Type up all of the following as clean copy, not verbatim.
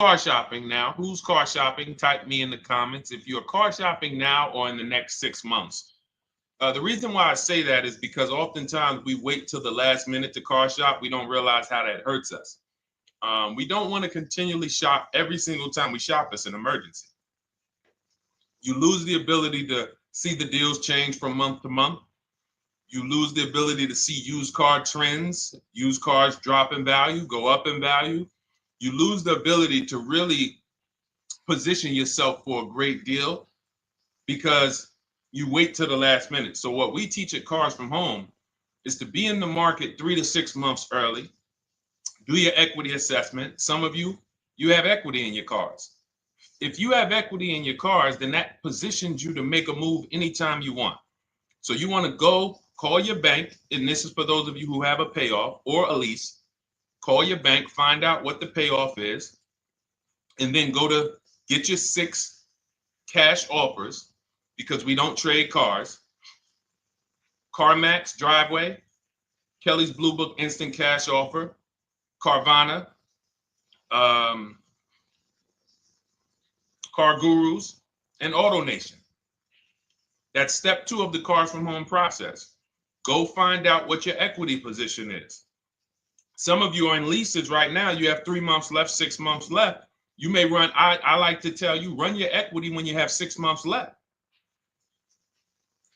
car shopping now? Who's car shopping? Type me in the comments if you're car shopping now or in the next 6 months. The reason why I say that is because oftentimes we wait till the last minute to car shop. We don't realize how that hurts us. We don't want to continually shop every single time we shop. It's an emergency. You lose the ability to see the deals change from month to month. You lose the ability to see used car trends, used cars drop in value, go up in value. You lose the ability to really position yourself for a great deal because you wait till the last minute. So what we teach at Cars from Home is to be in the market 3 to 6 months early. Do your equity assessment. Some of you have equity in your cars. If you have equity in your cars, then that positions you to make a move anytime you want. So you want to go call your bank, and this is for those of you who have a payoff or a lease. Call your bank, find out what the payoff is, and then go to get your 6 cash offers, because we don't trade cars. CarMax Driveway, Kelly's Blue Book Instant Cash Offer, Carvana, Car Gurus, and AutoNation. That's step 2 of the Cars from Home process. Go find out what your equity position is. Some of you are in leases right now. You have 3 months left, 6 months left. You may run, I like to tell you, run your equity when you have 6 months left.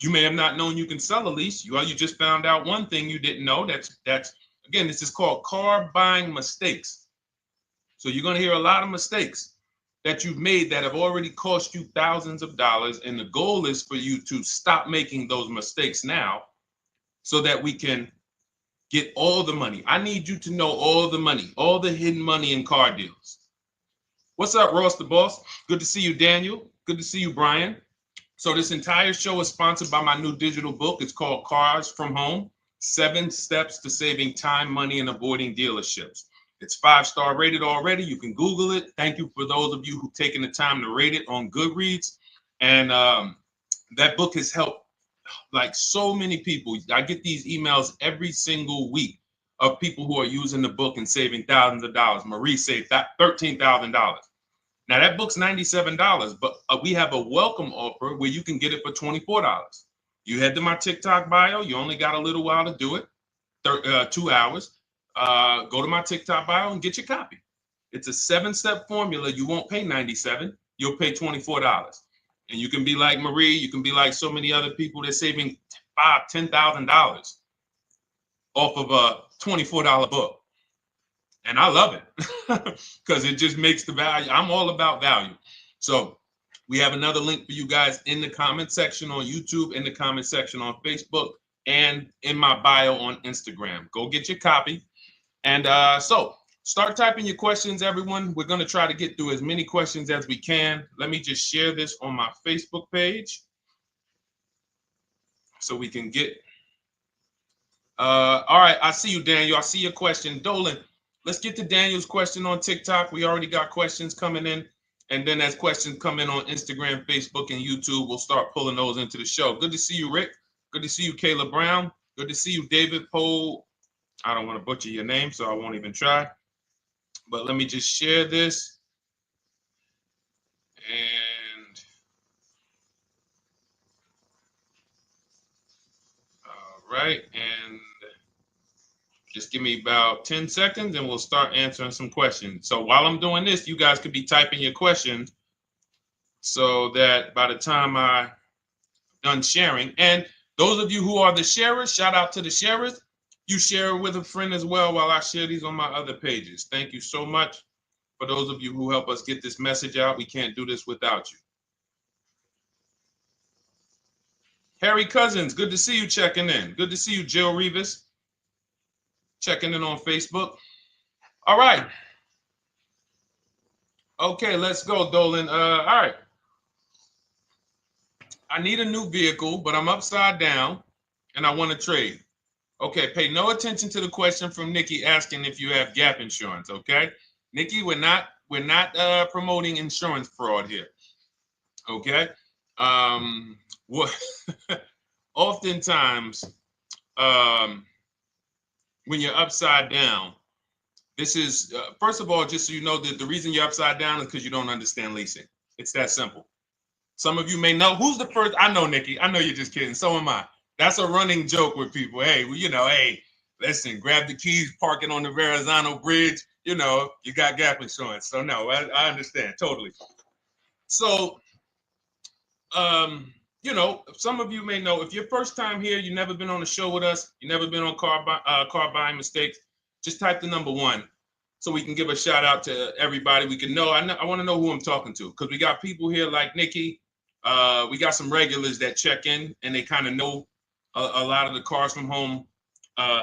You may have not known you can sell a lease. You just found out one thing you didn't know. That's again, this is called car buying mistakes. So you're going to hear a lot of mistakes that you've made that have already cost you thousands of dollars. And the goal is for you to stop making those mistakes now so that we can get all the money. I need you to know all the money, all the hidden money in car deals. What's up, Ross the Boss? Good to see you, Daniel. Good to see you, Brian. So this entire show is sponsored by my new digital book. It's called Cars from Home, 7 Steps to Saving Time, Money, and Avoiding Dealerships. It's 5-star rated already. You can Google it. Thank you for those of you who've taken the time to rate it on Goodreads. And that book has helped like so many people. I get these emails every single week of people who are using the book and saving thousands of dollars. Marie saved $13,000. Now that book's $97, but we have a welcome offer where you can get it for $24. You head to my TikTok bio. You only got a little while to do it, 2 hours. Go to my TikTok bio and get your copy. It's a 7-step formula. You won't pay $97. You'll pay $24. And you can be like Marie. You can be like so many other people. They're saving $5,000, $10,000 off of a $24 book. And I love it because it just makes the value. I'm all about value. So we have another link for you guys in the comment section on YouTube, in the comment section on Facebook, and in my bio on Instagram. Go get your copy. And so start typing your questions, everyone. We're going to try to get through as many questions as we can. Let me just share this on my Facebook page so we can get. All right. I see you, Daniel. I see your question. Dolan, let's get to Daniel's question on TikTok. We already got questions coming in. And then as questions come in on Instagram, Facebook, and YouTube, we'll start pulling those into the show. Good to see you, Rick. Good to see you, Kayla Brown. Good to see you, David Poe. I don't want to butcher your name, so I won't even try. But let me just share this. And all right. And just give me about 10 seconds and we'll start answering some questions. So while I'm doing this, you guys could be typing your questions so that by the time I'm done sharing, and those of you who are the sharers, shout out to the sharers. You share it with a friend as well while I share these on my other pages. Thank you so much for those of you who help us get this message out. We can't do this without you. Harry Cousins, good to see you checking in. Good to see you, Jill Rivas, checking in on Facebook. All right. Okay, let's go, Dolan. All right. I need a new vehicle, but I'm upside down and I want to trade. Okay, pay no attention to the question from Nikki asking if you have gap insurance, okay? Nikki, we're not promoting insurance fraud here, okay? What oftentimes when you're upside down, This is, first of all, just so you know, that the reason you're upside down is because you don't understand leasing. It's that simple. Some of you may know who's the first. I know, Nikki. I know you're just kidding. So am I. That's a running joke with people. Hey, well, hey, listen, grab the keys, parking on the Verrazano Bridge. You got gap insurance. So no, I understand totally. So, some of you may know if you're first time here, you've never been on a show with us, you've never been on car buying mistakes. Just type the number 1. So we can give a shout out to everybody. We can know. I want to know who I'm talking to because we got people here like Nikki. We got some regulars that check in and they kind of know a lot of the cars from home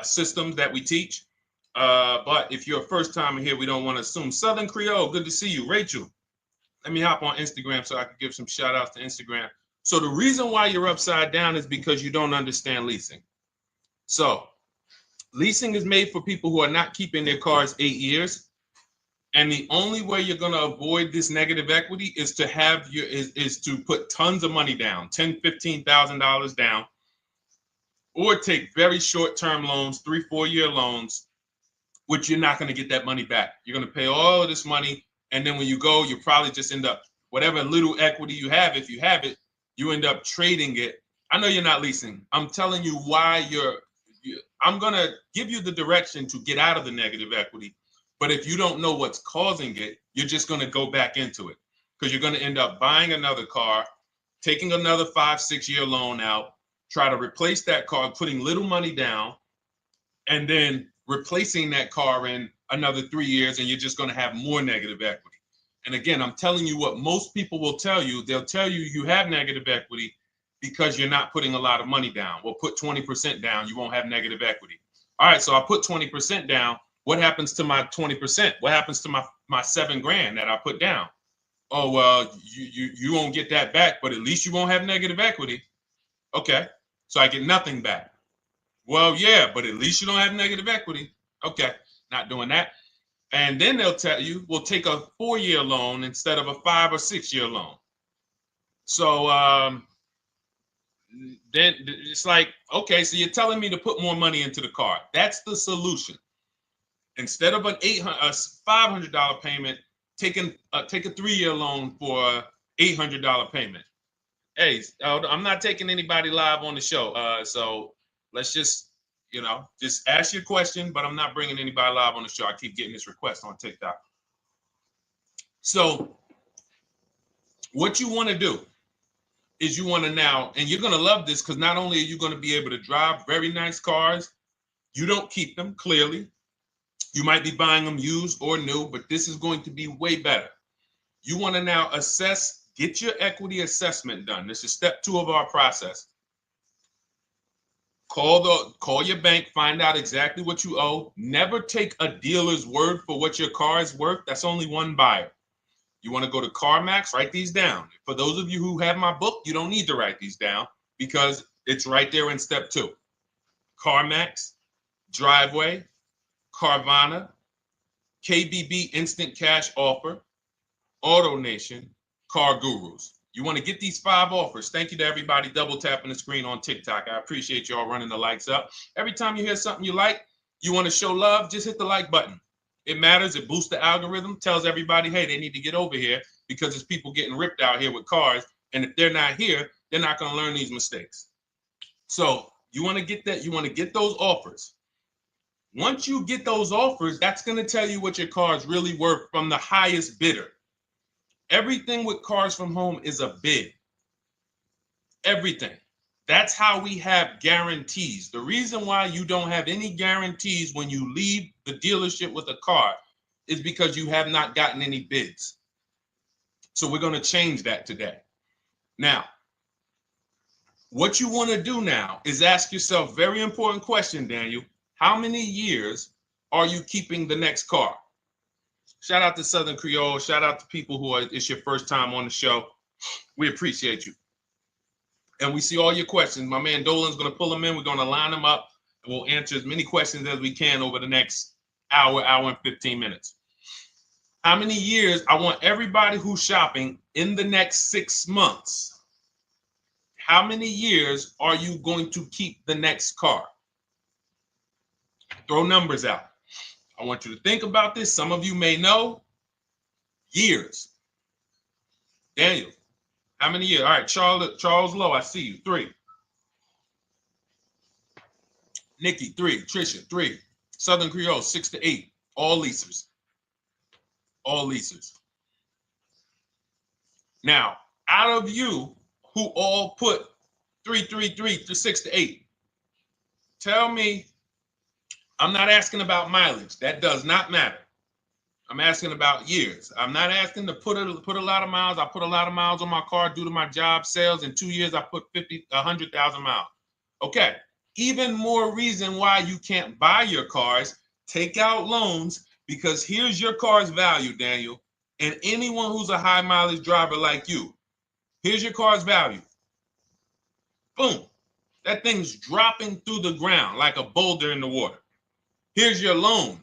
systems that we teach. But if you're a first timer here, we don't want to assume. Southern Creole, good to see you. Rachel, let me hop on Instagram so I can give some shout outs to Instagram. So the reason why you're upside down is because you don't understand leasing. So leasing is made for people who are not keeping their cars 8 years. And the only way you're going to avoid this negative equity is to is to put tons of money down, $10,000, $15,000 down, or take very short-term loans, 3-4 year loans, which you're not going to get that money back. You're going to pay all of this money. And then when you go, you probably just end up, whatever little equity you have, if you have it, you end up trading it. I know you're not leasing. I'm telling you why I'm going to give you the direction to get out of the negative equity. But if you don't know what's causing it, you're just going to go back into it because you're going to end up buying another car, taking another 5-6 year loan out, try to replace that car, putting little money down, and then replacing that car in another 3 years, and you're just going to have more negative equity. And again, I'm telling you what most people will tell you. They'll tell you you have negative equity because you're not putting a lot of money down. Well, put 20% down, you won't have negative equity. All right, so I put 20% down. What happens to my 20%? What happens to my $7,000 that I put down? Oh, well, you won't get that back, but at least you won't have negative equity. Okay, so I get nothing back. Well, yeah, but at least you don't have negative equity. Okay, not doing that. And then they'll tell you, we'll take a 4-year loan instead of a 5 or 6 year loan. So then it's like, okay, so you're telling me to put more money into the car. That's the solution. Instead of a $500 payment, take a 3-year loan for a $800 payment. Hey, I'm not taking anybody live on the show. So let's just ask your question, but I'm not bringing anybody live on the show. I keep getting this request on TikTok. So what you want to do is you want to now, and you're going to love this because not only are you going to be able to drive very nice cars, you don't keep them clearly. You might be buying them used or new, but this is going to be way better. You want to now get your equity assessment done. This is step 2 of our process. Call your bank, find out exactly what you owe. Never take a dealer's word for what your car is worth. That's only one buyer. You want to go to CarMax, write these down. For those of you who have my book, you don't need to write these down because it's right there in step 2. CarMax, Driveway, Carvana, KBB Instant Cash Offer, AutoNation, Car Gurus. You want to get these 5 offers. Thank you to everybody double tapping the screen on TikTok. I appreciate y'all running the likes up. Every time you hear something you like, you want to show love, just hit the like button. It matters. It boosts the algorithm, tells everybody, hey, they need to get over here because there's people getting ripped out here with cars. And if they're not here, they're not going to learn these mistakes. So you want to get that. You want to get those offers. Once you get those offers, that's going to tell you what your car is really worth from the highest bidder. Everything with Cars from Home is a bid. Everything. That's how we have guarantees. The reason why you don't have any guarantees when you leave the dealership with a car is because you have not gotten any bids. So we're going to change that today. Now, what you want to do now is ask yourself, very important question, Daniel. How many years are you keeping the next car? Shout out to Southern Creole. Shout out to people it's your first time on the show. We appreciate you. And we see all your questions. My man Dolan's going to pull them in. We're going to line them up. And we'll answer as many questions as we can over the next hour and 15 minutes. How many years? I want everybody who's shopping in the next 6 months. How many years are you going to keep the next car? Throw numbers out. I want you to think about this. Some of you may know. Years. Daniel, how many years? All right, Charles Lowe, I see you. 3. Nikki, 3. Trisha, 3. Southern Creole, 6 to 8. All leasers. All leasers. Now, out of you who all put 3 to 6 to 8, tell me, I'm not asking about mileage. That does not matter. I'm asking about years. I'm not asking to put a lot of miles. I put a lot of miles on my car due to my job sales. In 2 years, I put 100,000 miles. Okay. Even more reason why you can't buy your cars. Take out loans, because here's your car's value, Daniel. And anyone who's a high mileage driver like you, here's your car's value. Boom. That thing's dropping through the ground like a boulder in the water. Here's your loan.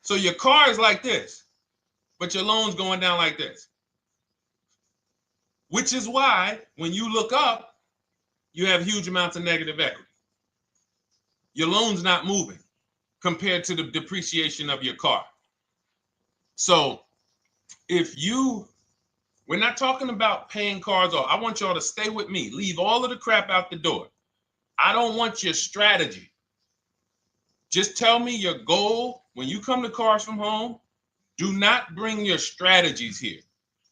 So your car is like this, but your loan's going down like this. Which is why when you look up, you have huge amounts of negative equity. Your loan's not moving compared to the depreciation of your car. So we're not talking about paying cars off. I want y'all to stay with me. Leave all of the crap out the door. I don't want your strategy. Just tell me your goal. When you come to Cars from Home, do not bring your strategies here.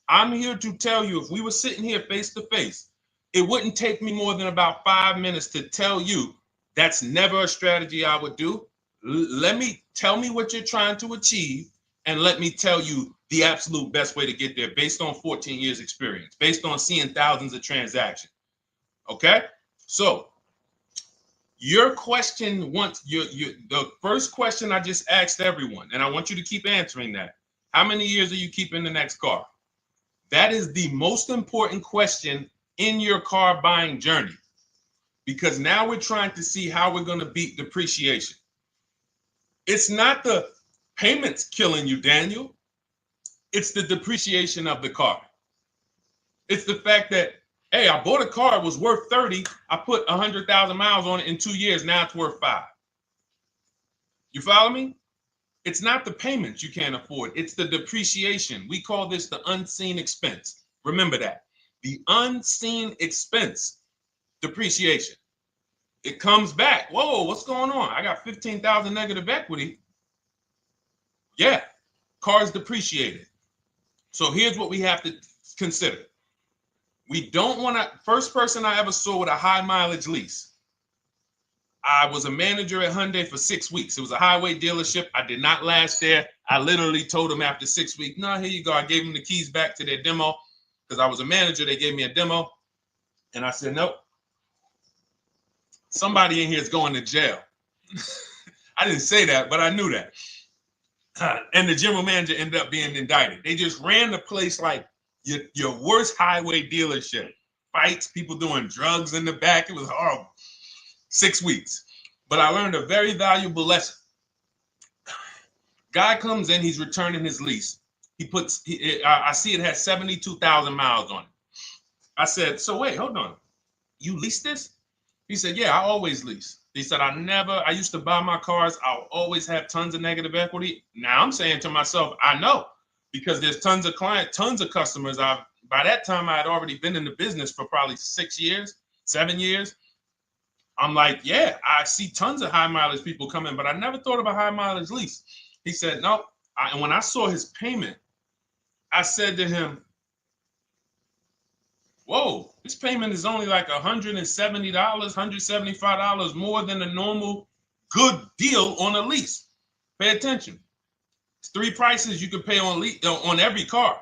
I'm here to tell you, if we were sitting here face to face, it wouldn't take me more than about 5 minutes to tell you that's never a strategy I would do. Tell me what you're trying to achieve, and let me tell you the absolute best way to get there based on 14 years experience, based on seeing thousands of transactions. Okay? So your question, the first question I just asked everyone, and I want you to keep answering that. How many years are you keeping the next car? That is the most important question in your car buying journey, because now we're trying to see how we're going to beat depreciation. It's not the payments killing you, Daniel. It's the depreciation of the car. It's the fact that, hey, I bought a car, it was worth 30. I put 100,000 miles on it in 2 years. Now it's worth 5. You follow me? It's not the payments you can't afford. It's the depreciation. We call this the unseen expense. Remember that. The unseen expense, depreciation. It comes back. Whoa, what's going on? I got 15,000 negative equity. Yeah, car's depreciated. So here's what we have to consider. We don't want to, first person I ever saw with a high mileage lease. I was a manager at Hyundai for 6 weeks. It was a highway dealership. I did not last there. I literally told them after 6 weeks, no, here you go. I gave them the keys back to their demo because I was a manager. They gave me a demo. And I said, nope. Somebody in here is going to jail. I didn't say that, but I knew that. And the general manager ended up being indicted. They just ran the place like your worst highway dealership. Fights, people doing drugs in the back. It was horrible. 6 weeks. But I learned a very valuable lesson. Guy comes in, he's returning his lease. I see it has 72,000 miles on it. I said, so wait, hold on. You leased this? He said, yeah, I always lease. He said, I used to buy my cars. I'll always have tons of negative equity. Now I'm saying to myself, I know, because there's tons of clients, tons of customers. By that time, I had already been in the business for probably 6 years, 7 years. I'm like, yeah, I see tons of high mileage people coming, but I never thought of a high mileage lease. He said, no. And when I saw his payment, I said to him, whoa, this payment is only like $170, $175 more than a normal good deal on a lease. Pay attention. It's 3 prices you can pay on every car.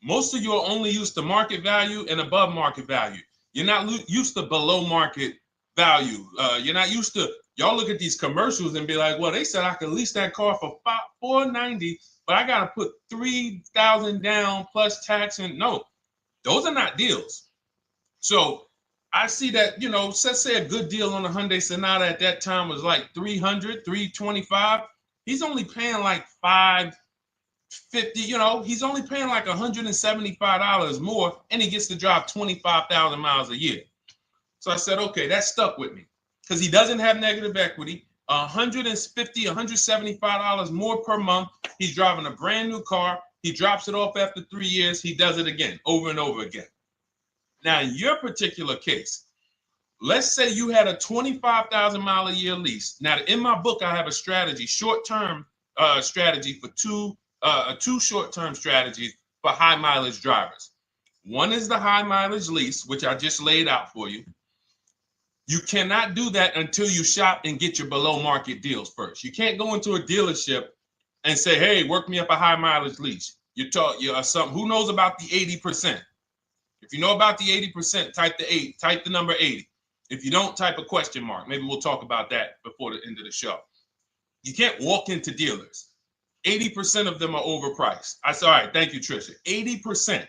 Most of you are only used to market value and above market value. You're not used to below market value. You're not used to, y'all look at these commercials and be like, well, they said I could lease that car for $490, but I got to put $3,000 down plus tax. And no, those are not deals. So I see that, let's say a good deal on a Hyundai Sonata at that time was like $300, $325. He's only paying like $550, he's only paying like $175 more, and he gets to drive 25,000 miles a year. So I said, okay, that stuck with me because he doesn't have negative equity. $150, $175 more per month. He's driving a brand new car. He drops it off after 3 years. He does it again, over and over again. Now, in your particular case, let's say you had a 25,000 mile a year lease. Now, in my book, I have a strategy, short-term strategy for two short-term strategies for high mileage drivers. One is the high mileage lease, which I just laid out for you. You cannot do that until you shop and get your below market deals first. You can't go into a dealership and say, hey, work me up a high mileage lease. You something. Who knows about the 80%? If you know about the 80%, type the number 80. If you don't, type a question mark. Maybe we'll talk about that before the end of the show. You can't walk into dealers. 80% of them are overpriced. I said, all right, thank you, Trisha. 80%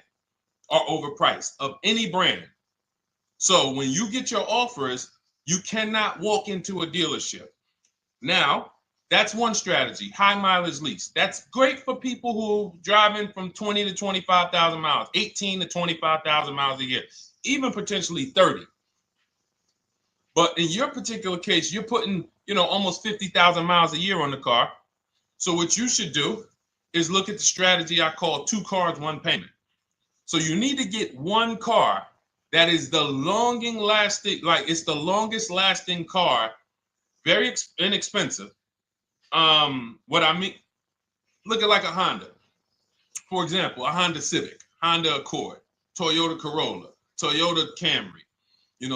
are overpriced of any brand. So when you get your offers, you cannot walk into a dealership. Now, that's one strategy, high mileage lease. That's great for people who are driving from 20 to 25,000 miles, 18 to 25,000 miles a year, even potentially 30. But in your particular case, you're putting, almost 50,000 miles a year on the car. So what you should do is look at the strategy I call 2 cars, 1 payment. So you need to get one car that is the longest lasting car, very inexpensive. What I mean, look at like a Honda. For example, a Honda Civic, Honda Accord, Toyota Corolla, Toyota Camry.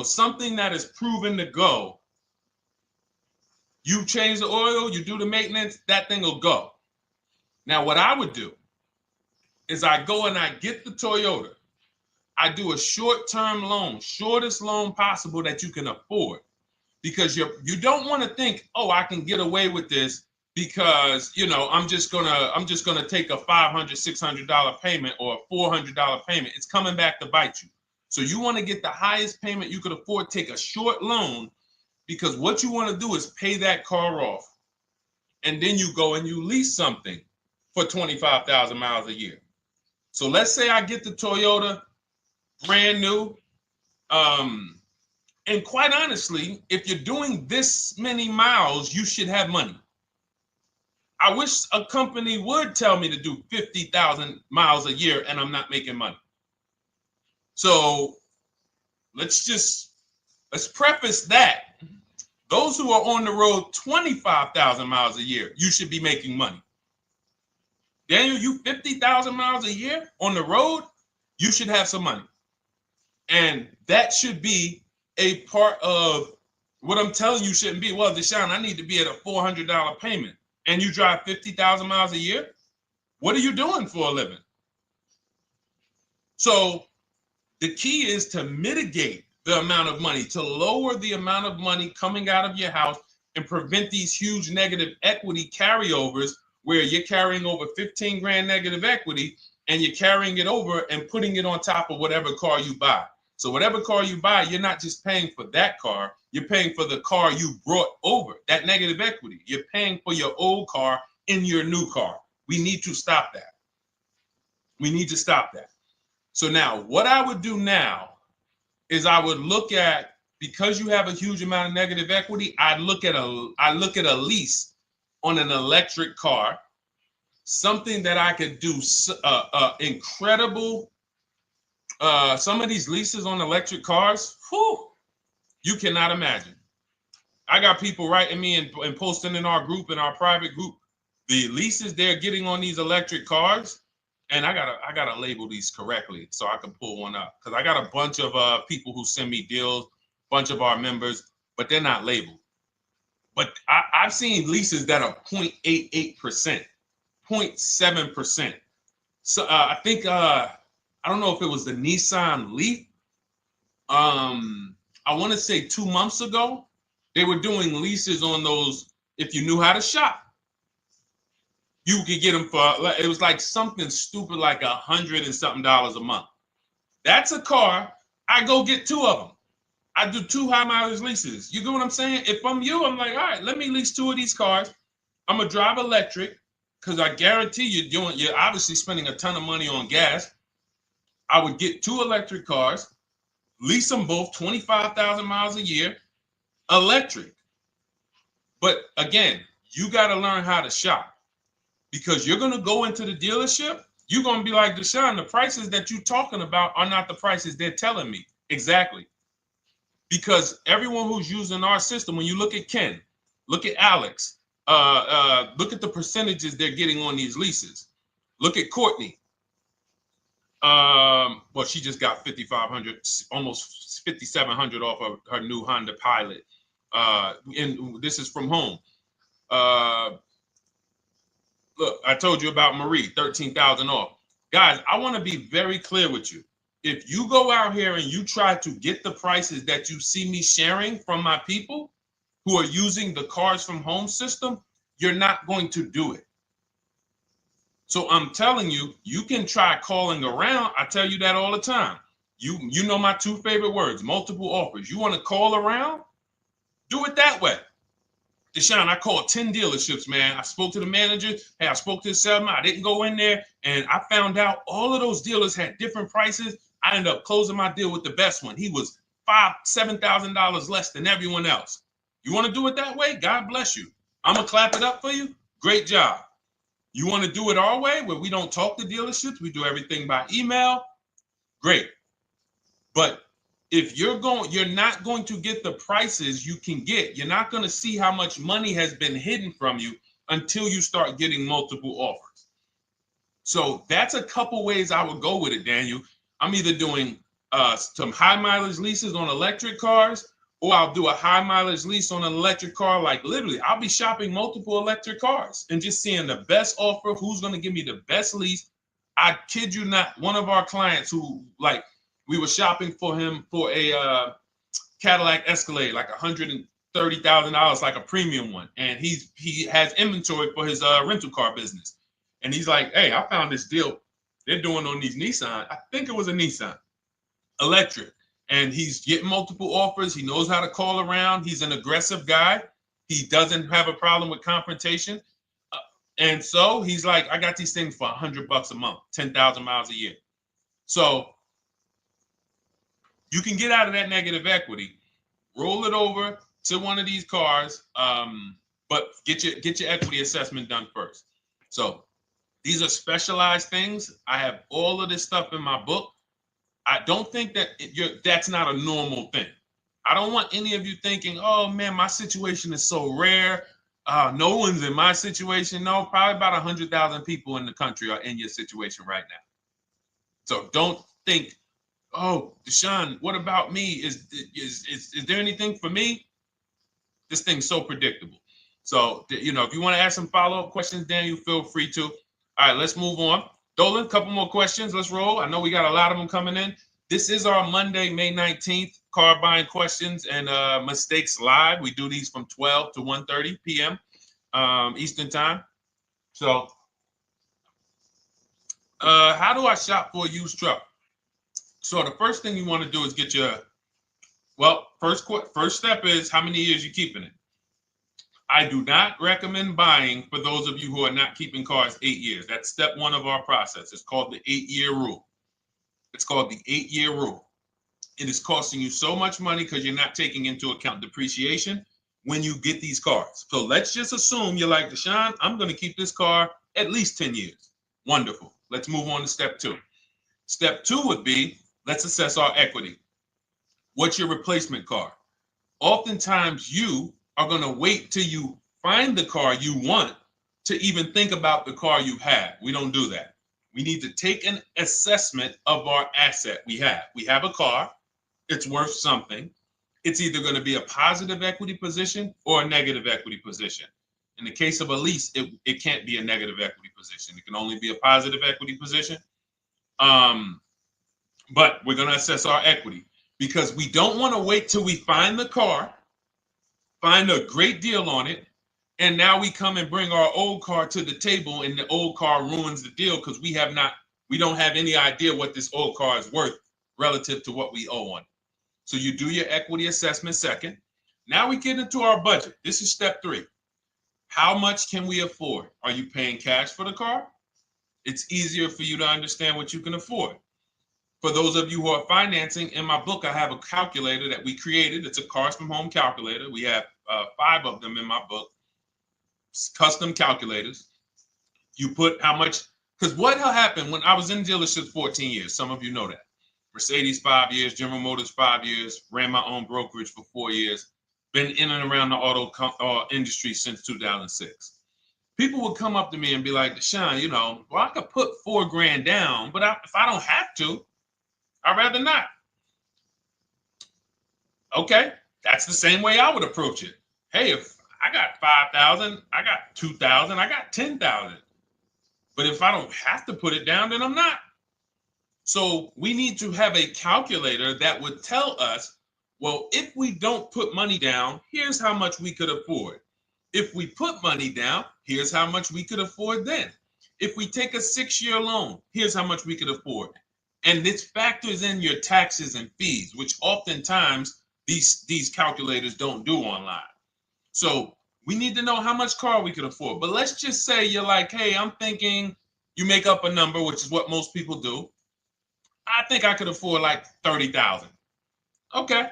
Something that is proven to go. You change the oil, you do the maintenance, that thing will go. Now, what I would do is I go and I get the Toyota. I do a short-term loan, shortest loan possible that you can afford, because you don't want to think, oh, I can get away with this because I'm just gonna take a $500, $600 payment or a $400 payment. It's coming back to bite you. So you want to get the highest payment you could afford, take a short loan, because what you want to do is pay that car off, and then you go and you lease something for 25,000 miles a year. So let's say I get the Toyota brand new. And quite honestly, if you're doing this many miles, you should have money. I wish a company would tell me to do 50,000 miles a year and I'm not making money. So let's preface that. Those who are on the road 25,000 miles a year, you should be making money. Daniel, you 50,000 miles a year on the road, you should have some money. And that should be a part of what I'm telling you shouldn't be. Well, Deshone, I need to be at a $400 payment. And you drive 50,000 miles a year? What are you doing for a living? So the key is to mitigate the amount of money, to lower the amount of money coming out of your house and prevent these huge negative equity carryovers where you're carrying over 15 grand negative equity and you're carrying it over and putting it on top of whatever car you buy. So whatever car you buy, you're not just paying for that car, you're paying for the car you brought over, that negative equity. You're paying for your old car in your new car. We need to stop that. We need to stop that. So now what I would do now is I would look at, because you have a huge amount of negative equity, I look at a lease on an electric car, something that I could do incredible. Some of these leases on electric cars, you cannot imagine. I got people writing me and posting in our group, in our private group, the leases they're getting on these electric cars. And I gotta label these correctly so I can pull one up, because I got a bunch of people who send me deals, bunch of our members, but they're not labeled. But I've seen leases that are 0.88%, 0.7%. So I think I don't know if it was the Nissan Leaf. I want to say 2 months ago, they were doing leases on those. If you knew how to shop, you could get them for, it was like something stupid like $100 and something a month. That's a car. I go get 2 of them. I do 2 high mileage leases. You get what I'm saying? If I'm you, I'm like, all right, let me lease 2 of these cars. I'm gonna drive electric, because I guarantee you're obviously spending a ton of money on gas. I would get 2 electric cars, lease them both 25,000 miles a year, electric. But again, you got to learn how to shop, because you're going to go into the dealership. You're going to be like, Deshone, the prices that you're talking about are not the prices they're telling me. Exactly. Because everyone who's using our system, when you look at Ken, look at Alex, look at the percentages they're getting on these leases. Look at Courtney. Well, she just got 5,500, almost 5,700 off of her new Honda Pilot. And this is from home. Look, I told you about Marie, 13,000 off. Guys, I want to be very clear with you. If you go out here and you try to get the prices that you see me sharing from my people who are using the Cars from Home system, you're not going to do it. So I'm telling you, you can try calling around. I tell you that all the time. You know my two favorite words, multiple offers. You want to call around? Do it that way. Deshone, I called 10 dealerships, man. I spoke to the manager. Hey, I spoke to the salesman. I didn't go in there, and I found out all of those dealers had different prices. I ended up closing my deal with the best one. He was $7,000 less than everyone else. You want to do it that way? God bless you. I'm going to clap it up for you. Great job. You want to do it our way, where we don't talk to dealerships? We do everything by email? Great. But if you're not going to get the prices you can get. You're not going to see how much money has been hidden from you until you start getting multiple offers. So that's a couple ways I would go with it, Daniel. I'm either doing some high mileage leases on electric cars, or I'll do a high mileage lease on an electric car. Like literally, I'll be shopping multiple electric cars and just seeing the best offer, who's going to give me the best lease. I kid you not, one of our clients who, like, we were shopping for him for a Cadillac Escalade, like $130,000, like a premium one. And he has inventory for his rental car business. And he's like, hey, I found this deal they're doing on these Nissan. I think it was a Nissan electric. And he's getting multiple offers. He knows how to call around. He's an aggressive guy. He doesn't have a problem with confrontation. And so he's like, I got these things for $100 a month, 10,000 miles a year. So you can get out of that negative equity, roll it over to one of these cars, but get your equity assessment done first. So these are specialized things. I have all of this stuff in my book. I don't think that that's not a normal thing. I don't want any of you thinking, oh man, my situation is so rare. No one's in my situation. No, probably about 100,000 people in the country are in your situation right now. So don't think, oh, Deshone, what about me? Is there anything for me? This thing's so predictable. So, if you want to ask some follow-up questions, Daniel, feel free to. All right, let's move on. Dolan, a couple more questions. Let's roll. I know we got a lot of them coming in. This is our Monday, May 19th, car buying questions and mistakes live. We do these from 12 to 1:30 p.m. Eastern time. So, how do I shop for a used truck? So the first thing you want to do is get your, first step is how many years you keeping it. I do not recommend buying for those of you who are not keeping cars 8 years. That's step one of our process. It's called the 8-year rule. It's called the 8-year rule. It is costing you so much money because you're not taking into account depreciation when you get these cars. So let's just assume you're like, Deshone, I'm going to keep this car at least 10 years. Wonderful. Let's move on to step two. Step two would be, let's assess our equity. What's your replacement car? Oftentimes you are going to wait till you find the car you want to even think about the car you have. We don't do that. We need to take an assessment of our asset we have. We have a car. It's worth something. It's either going to be a positive equity position or a negative equity position. In the case of a lease, it can't be a negative equity position. It can only be a positive equity position. But we're going to assess our equity because we don't want to wait till we find the car, find a great deal on it, and now we come and bring our old car to the table and the old car ruins the deal because we don't have any idea what this old car is worth relative to what we owe on it. So you do your equity assessment second. Now we get into our budget. This is step three. How much can we afford? Are you paying cash for the car? It's easier for you to understand what you can afford. For those of you who are financing, in my book, I have a calculator that we created. It's a Cars from Home calculator. We have 5 of them in my book, custom calculators. You put how much, because what happened when I was in dealerships 14 years, some of you know that. Mercedes 5 years, General Motors 5 years, ran my own brokerage for 4 years, been in and around the auto industry since 2006. People would come up to me and be like, Deshone, well, I could put $4,000 down, but if I don't have to, I'd rather not. Okay, that's the same way I would approach it. Hey, if I got 5,000, I got 2,000, I got 10,000. But if I don't have to put it down, then I'm not. So we need to have a calculator that would tell us, well, if we don't put money down, here's how much we could afford. If we put money down, here's how much we could afford then. If we take a 6-year loan, here's how much we could afford. And this factors in your taxes and fees, which oftentimes these calculators don't do online. So we need to know how much car we could afford. But let's just say you're like, hey, I'm thinking, you make up a number, which is what most people do. I think I could afford like 30,000. Okay.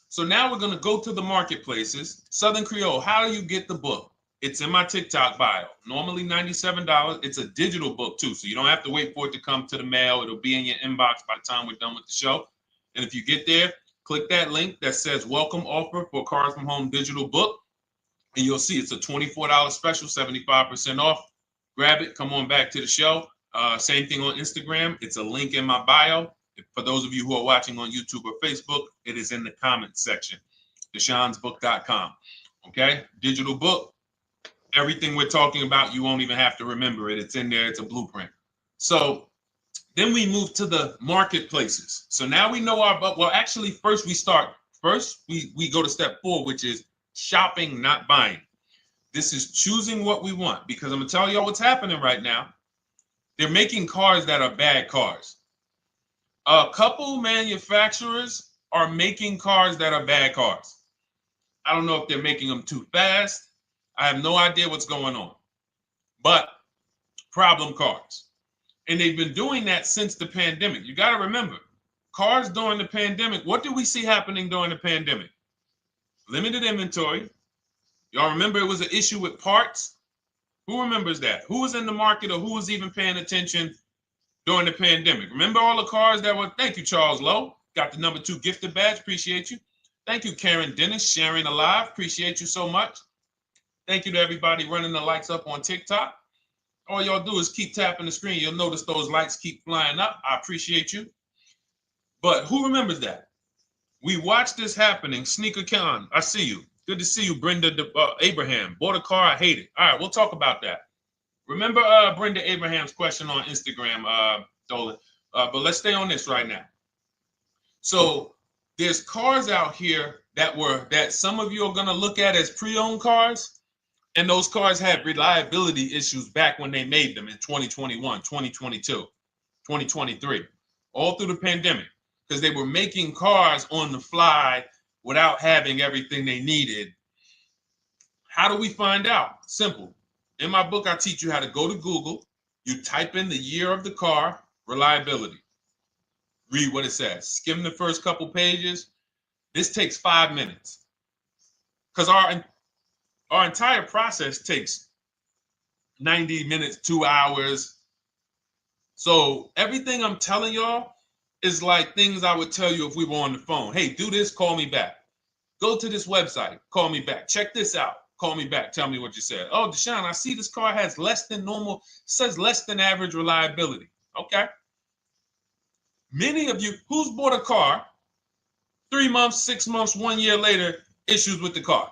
So now we're going to go to the marketplaces. Southern Creole, how do you get the book? It's in my TikTok bio. Normally $97. It's a digital book too, so you don't have to wait for it to come to the mail. It'll be in your inbox by the time we're done with the show. And if you get there, click that link that says welcome offer for Cars from Home digital book. And you'll see it's a $24 special, 75% off. Grab it. Come on back to the show. Same thing on Instagram. It's a link in my bio. For those of you who are watching on YouTube or Facebook, it is in the comments section, deshonesbook.com. Okay, digital book. Everything we're talking about, you won't even have to remember it. It's in there. It's a blueprint. So then we move to the marketplaces. So now we know well, actually, first we go to step 4, which is shopping, not buying. This is choosing what we want, because I'm going to tell y'all what's happening right now. They're making cars that are bad cars. A couple manufacturers are making cars that are bad cars. I don't know if they're making them too fast. I have no idea what's going on. But problem cars. And they've been doing that since the pandemic. You got to remember, cars during the pandemic, what did we see happening during the pandemic? Limited inventory. Y'all remember it was an issue with parts? Who remembers that? Who was in the market, or who was even paying attention during the pandemic? Remember all the cars that were, thank you, Charles Lowe. Got the number 2 gifted badge. Appreciate you. Thank you, Karen Dennis, sharing alive. Appreciate you so much. Thank you to everybody running the likes up on TikTok. All y'all do is keep tapping the screen. You'll notice those likes keep flying up. I appreciate you. But who remembers that? We watched this happening. Sneaker Con, I see you. Good to see you, Brenda Abraham. Bought a car, I hate it. All right, we'll talk about that. Remember Brenda Abraham's question on Instagram, Dolan. But let's stay on this right now. So there's cars out here that some of you are going to look at as pre-owned cars. And those cars had reliability issues back when they made them in 2021, 2022, 2023, all through the pandemic, because they were making cars on the fly without having everything they needed. How do we find out? Simple. In my book, I teach you how to go to Google. You type in the year of the car, reliability. Read what it says. Skim the first couple pages. This takes 5 minutes, because our entire process takes 90 minutes, 2 hours. So everything I'm telling y'all is like things I would tell you if we were on the phone. Hey, do this, call me back. Go to this website, call me back. Check this out, call me back. Tell me what you said. Oh, Deshone, I see this car has less than normal, says less than average reliability. Okay. Many of you, who's bought a car 3 months, 6 months, 1 year later, issues with the car?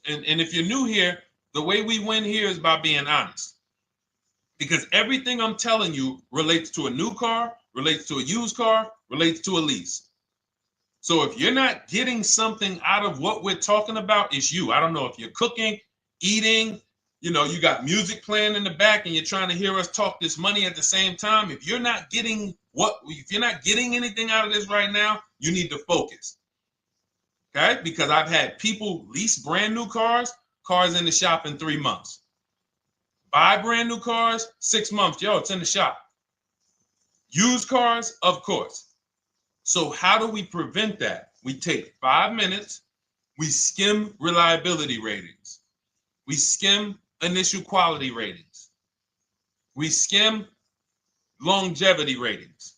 And if you're new here, the way we win here is by being honest. Because everything I'm telling you relates to a new car, relates to a used car, relates to a lease. So if you're not getting something out of what we're talking about, it's you. I don't know if you're cooking, eating, you got music playing in the back and you're trying to hear us talk this money at the same time. If you're not getting anything out of this right now, you need to focus. Okay, because I've had people lease brand new cars in the shop in 3 months. Buy brand new cars, 6 months. Yo, it's in the shop. Used cars, of course. So how do we prevent that? We take 5 minutes We skim reliability ratings. We skim initial quality ratings. We skim longevity ratings.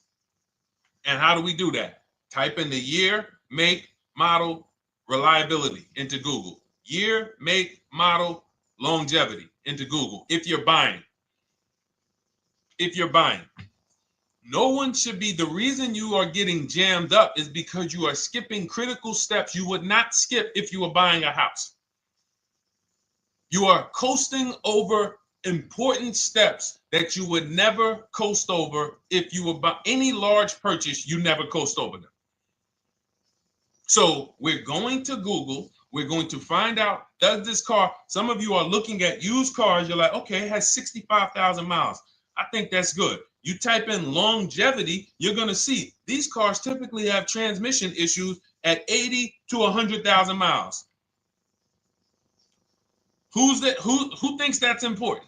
And how do we do that? Type in the year, make, model, reliability into Google. Year, make, model, longevity into Google. If you're buying. No one should be, the reason you are getting jammed up is because you are skipping critical steps you would not skip if you were buying a house. You are coasting over important steps that you would never coast over if you were buying any large purchase. You never coast over them. So we're going to Google. We're going to find out, does this car, some of you are looking at used cars. You're like, okay, it has 65,000 miles. I think that's good. You type in longevity, you're going to see these cars typically have transmission issues at 80 to 100,000 miles. Who thinks that's important?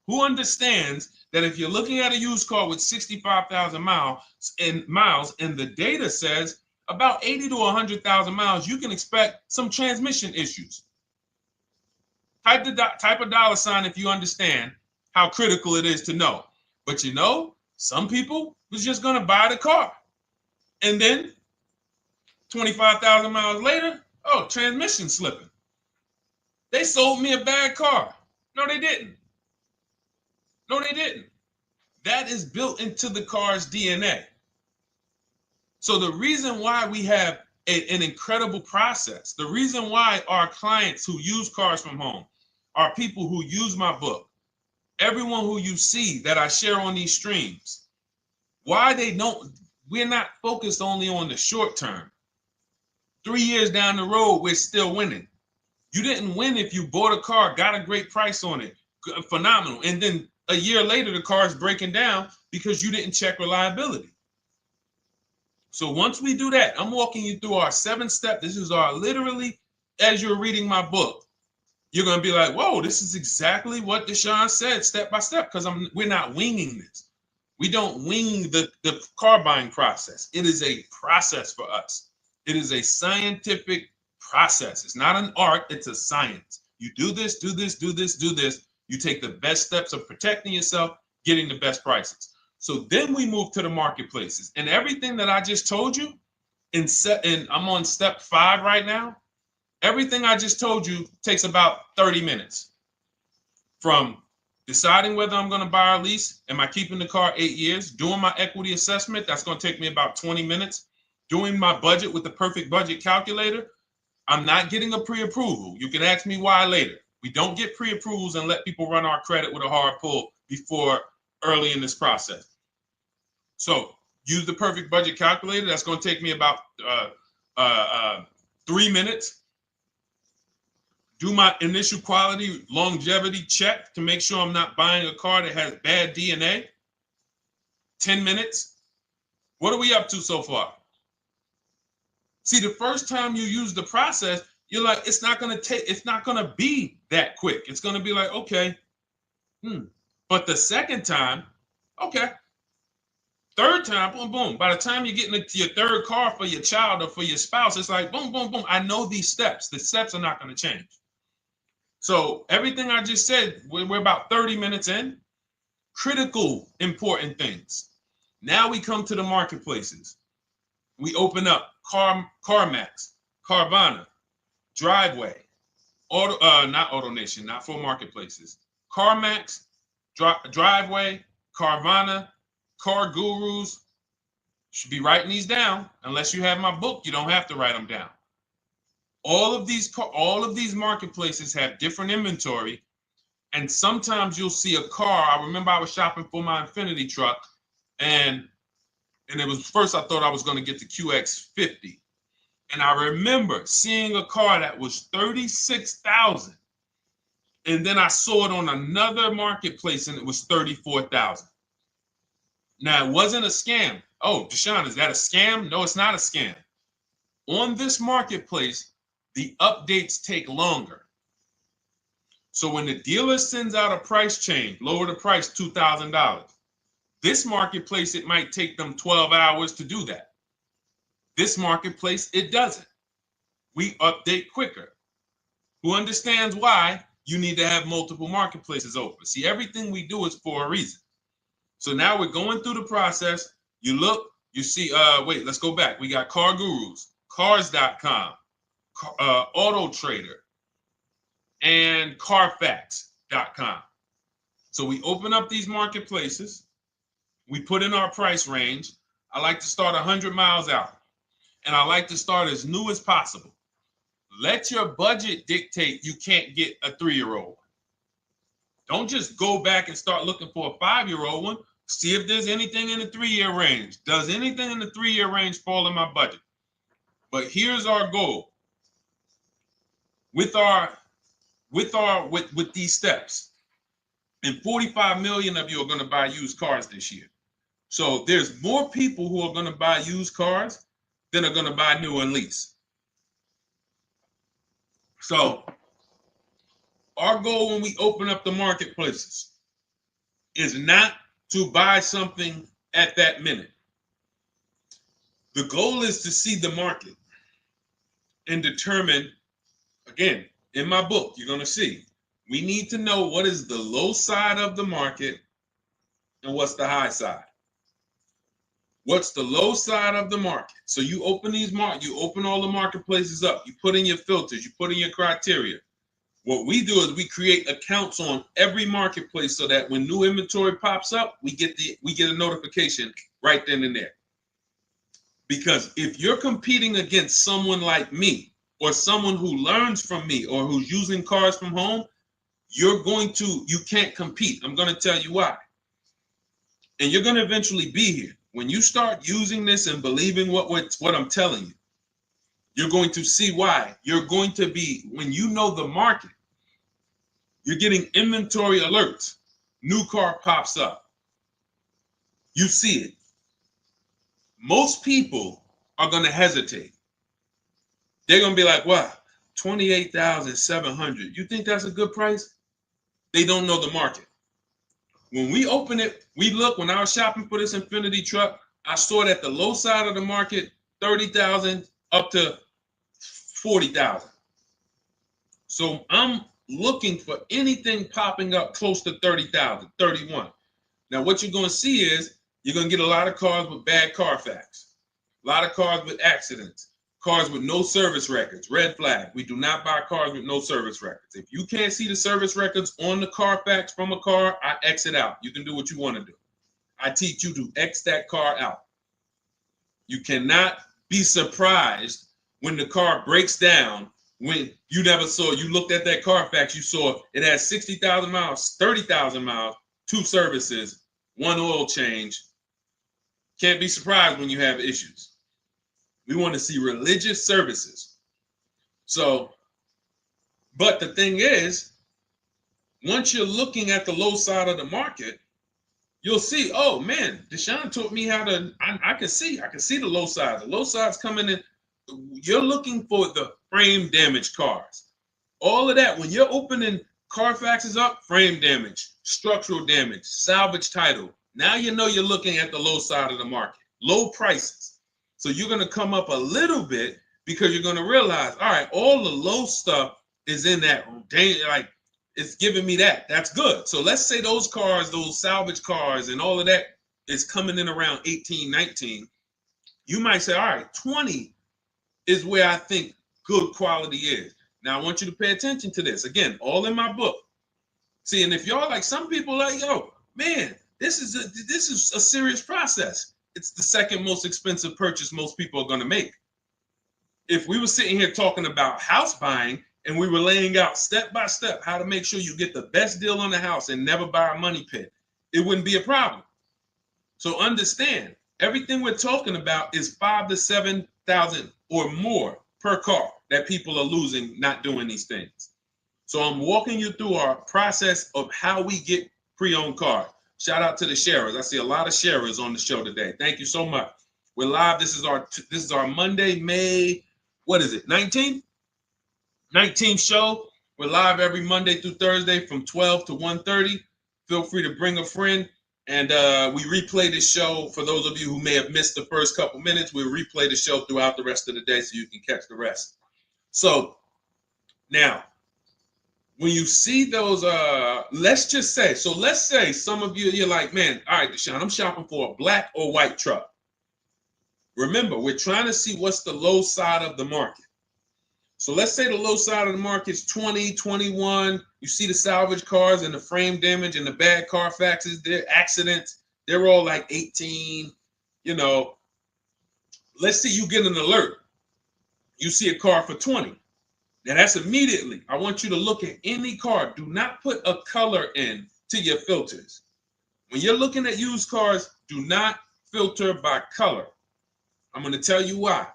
Who understands that if you're looking at a used car with 65,000 miles and the data says about 80 to 100,000 miles, you can expect some transmission issues. Type a dollar sign if you understand how critical it is to know. But you know, some people was just going to buy the car. And then 25,000 miles later, oh, transmission slipping. They sold me a bad car. No, they didn't. That is built into the car's DNA. So the reason why we have an incredible process, the reason why our clients who use cars from home are people who use my book, everyone who you see that I share on these streams, we're not focused only on the short term. 3 years down the road, we're still winning. You didn't win if you bought a car, got a great price on it, phenomenal. And then a year later, the car is breaking down because you didn't check reliability. So once we do that, I'm walking you through our 7-step. This is our literally, as you're reading my book, you're going to be like, whoa, this is exactly what Deshone said, step by step, because we're not winging this. We don't wing the car buying process. It is a process for us. It is a scientific process. It's not an art, it's a science. You do this, do this, do this, do this. You take the best steps of protecting yourself, getting the best prices. So then we move to the marketplaces. And everything that I just told you, and I'm on step 5 right now, everything I just told you takes about 30 minutes. From deciding whether I'm going to buy or lease, am I keeping the car 8 years, doing my equity assessment, that's going to take me about 20 minutes, doing my budget with the perfect budget calculator. I'm not getting a pre-approval. You can ask me why later. We don't get pre-approvals and let people run our credit with a hard pull before early in this process. So use the perfect budget calculator. That's going to take me about 3 minutes. Do my initial quality longevity check to make sure I'm not buying a car that has bad DNA. 10 minutes. What are we up to so far? See, the first time you use the process, you're like, it's not going to be that quick. It's going to be like, okay. But the second time, okay. Third time, boom, boom. By the time you're getting into your third car for your child or for your spouse, it's like, boom, boom, boom. I know these steps. The steps are not going to change. So everything I just said, we're about 30 minutes in. Critical, important things. Now we come to the marketplaces. We open up CarMax, Carvana, Driveway, not AutoNation, not for marketplaces. CarMax, Driveway, Carvana, Car Gurus. Should be writing these down. Unless you have my book, you don't have to write them down. All of these marketplaces have different inventory, and sometimes you'll see a car. I remember I was shopping for my Infinity truck, and it was first I thought I was going to get the QX50, and I remember seeing a car that was $36,000, and then I saw it on another marketplace, and it was $34,000. Now it wasn't a scam. Oh, Deshone, is that a scam? No, it's not a scam. On this marketplace, the updates take longer. So when the dealer sends out a price change, lower the price $2,000. This marketplace, it might take them 12 hours to do that. This marketplace, it doesn't. we update quicker. Who understands why you need to have multiple marketplaces open? See, everything we do is for a reason. So now we're going through the process. You look, you see, wait, let's go back. We got Car Gurus, Cars.com, Auto Trader, and Carfax.com. So we open up these marketplaces. We put in our price range. I like to start 100 miles out, and I like to start as new as possible. Let your budget dictate you can't get a 3-year-old. Don't just go back and start looking for a 5-year-old one. See if there's anything in the 3-year range. Does anything in the 3-year range fall in my budget? But here's our goal. With these steps, and 45 million of you are going to buy used cars this year. So there's more people who are going to buy used cars than are going to buy new and lease. So our goal when we open up the marketplaces is not to buy something at that minute. The goal is to see the market and determine, again, in my book, you're going to see, we need to know what is the low side of the market and what's the high side. What's the low side of the market? So you open you open all the marketplaces up. You put in your filters. You put in your criteria. What we do is we create accounts on every marketplace so that when new inventory pops up, we get a notification right then and there. Because if you're competing against someone like me or someone who learns from me or who's using cars from home, you can't compete. I'm going to tell you why. And you're going to eventually be here. When you start using this and believing what I'm telling you, you're going to see why. You're going to be, when you know the market, you're getting inventory alerts. New car pops up. You see it. Most people are going to hesitate. They're going to be like, wow, $28,700. You think that's a good price? They don't know the market. When we open it, we look, when I was shopping for this Infiniti truck, I saw it at the low side of the market, $30,000 up to $40,000. So I'm looking for anything popping up close to $30,000, $31,000. Now what you're going to see is you're going to get a lot of cars with bad Carfax, a lot of cars with accidents, cars with no service records, red flag. We do not buy cars with no service records. If you can't see the service records on the Carfax from a car, I exit out. You can do what you want to do. I teach you to X that car out. You cannot be surprised when the car breaks down when you looked at that Carfax, you saw it has 60,000 miles, 30,000 miles, 2 services, 1 oil change. Can't be surprised when you have issues. We want to see religious services. So, but the thing is, once you're looking at the low side of the market, you'll see, oh man, Deshone taught me how to, I can see the low side. The low side's coming in. You're looking for the frame damage cars. All of that, when you're opening Carfaxes up, frame damage, structural damage, salvage title. Now you know you're looking at the low side of the market, low prices. So you're going to come up a little bit because you're going to realize, all right, all the low stuff is in that, like, it's giving me that. That's good. So let's say those cars, those salvage cars and all of that is coming in around 18, 19. You might say, all right, 20 is where I think good quality is. Now I want you to pay attention to this. Again, all in my book. See, and if y'all like, some people like, yo, man, this is a serious process. It's the second most expensive purchase most people are going to make. If we were sitting here talking about house buying and we were laying out step by step how to make sure you get the best deal on the house and never buy a money pit, it wouldn't be a problem. So understand, everything we're talking about is 5,000 to 7,000 or more per car that people are losing not doing these things. So I'm walking you through our process of how we get pre-owned cars. Shout out to the sharers. I see a lot of sharers on the show today. Thank you so much. We're live. This is our Monday, May, what is it, 19th? 19th show. We're live every Monday through Thursday from 12 to 1:30. Feel free to bring a friend. And we replay this show. For those of you who may have missed the first couple minutes, we'll replay the show throughout the rest of the day so you can catch the rest. So now, when you see those, let's say some of you, you're like, man, all right, Deshone, I'm shopping for a black or white truck. Remember, we're trying to see what's the low side of the market. So let's say the low side of the market is 20, 21. You see the salvage cars and the frame damage and the bad Carfaxes, their accidents, they're all like 18. You know, let's say you get an alert. You see a car for 20. Now that's immediately. I want you to look at any car. Do not put a color in to your filters. When you're looking at used cars, do not filter by color. I'm going to tell you why.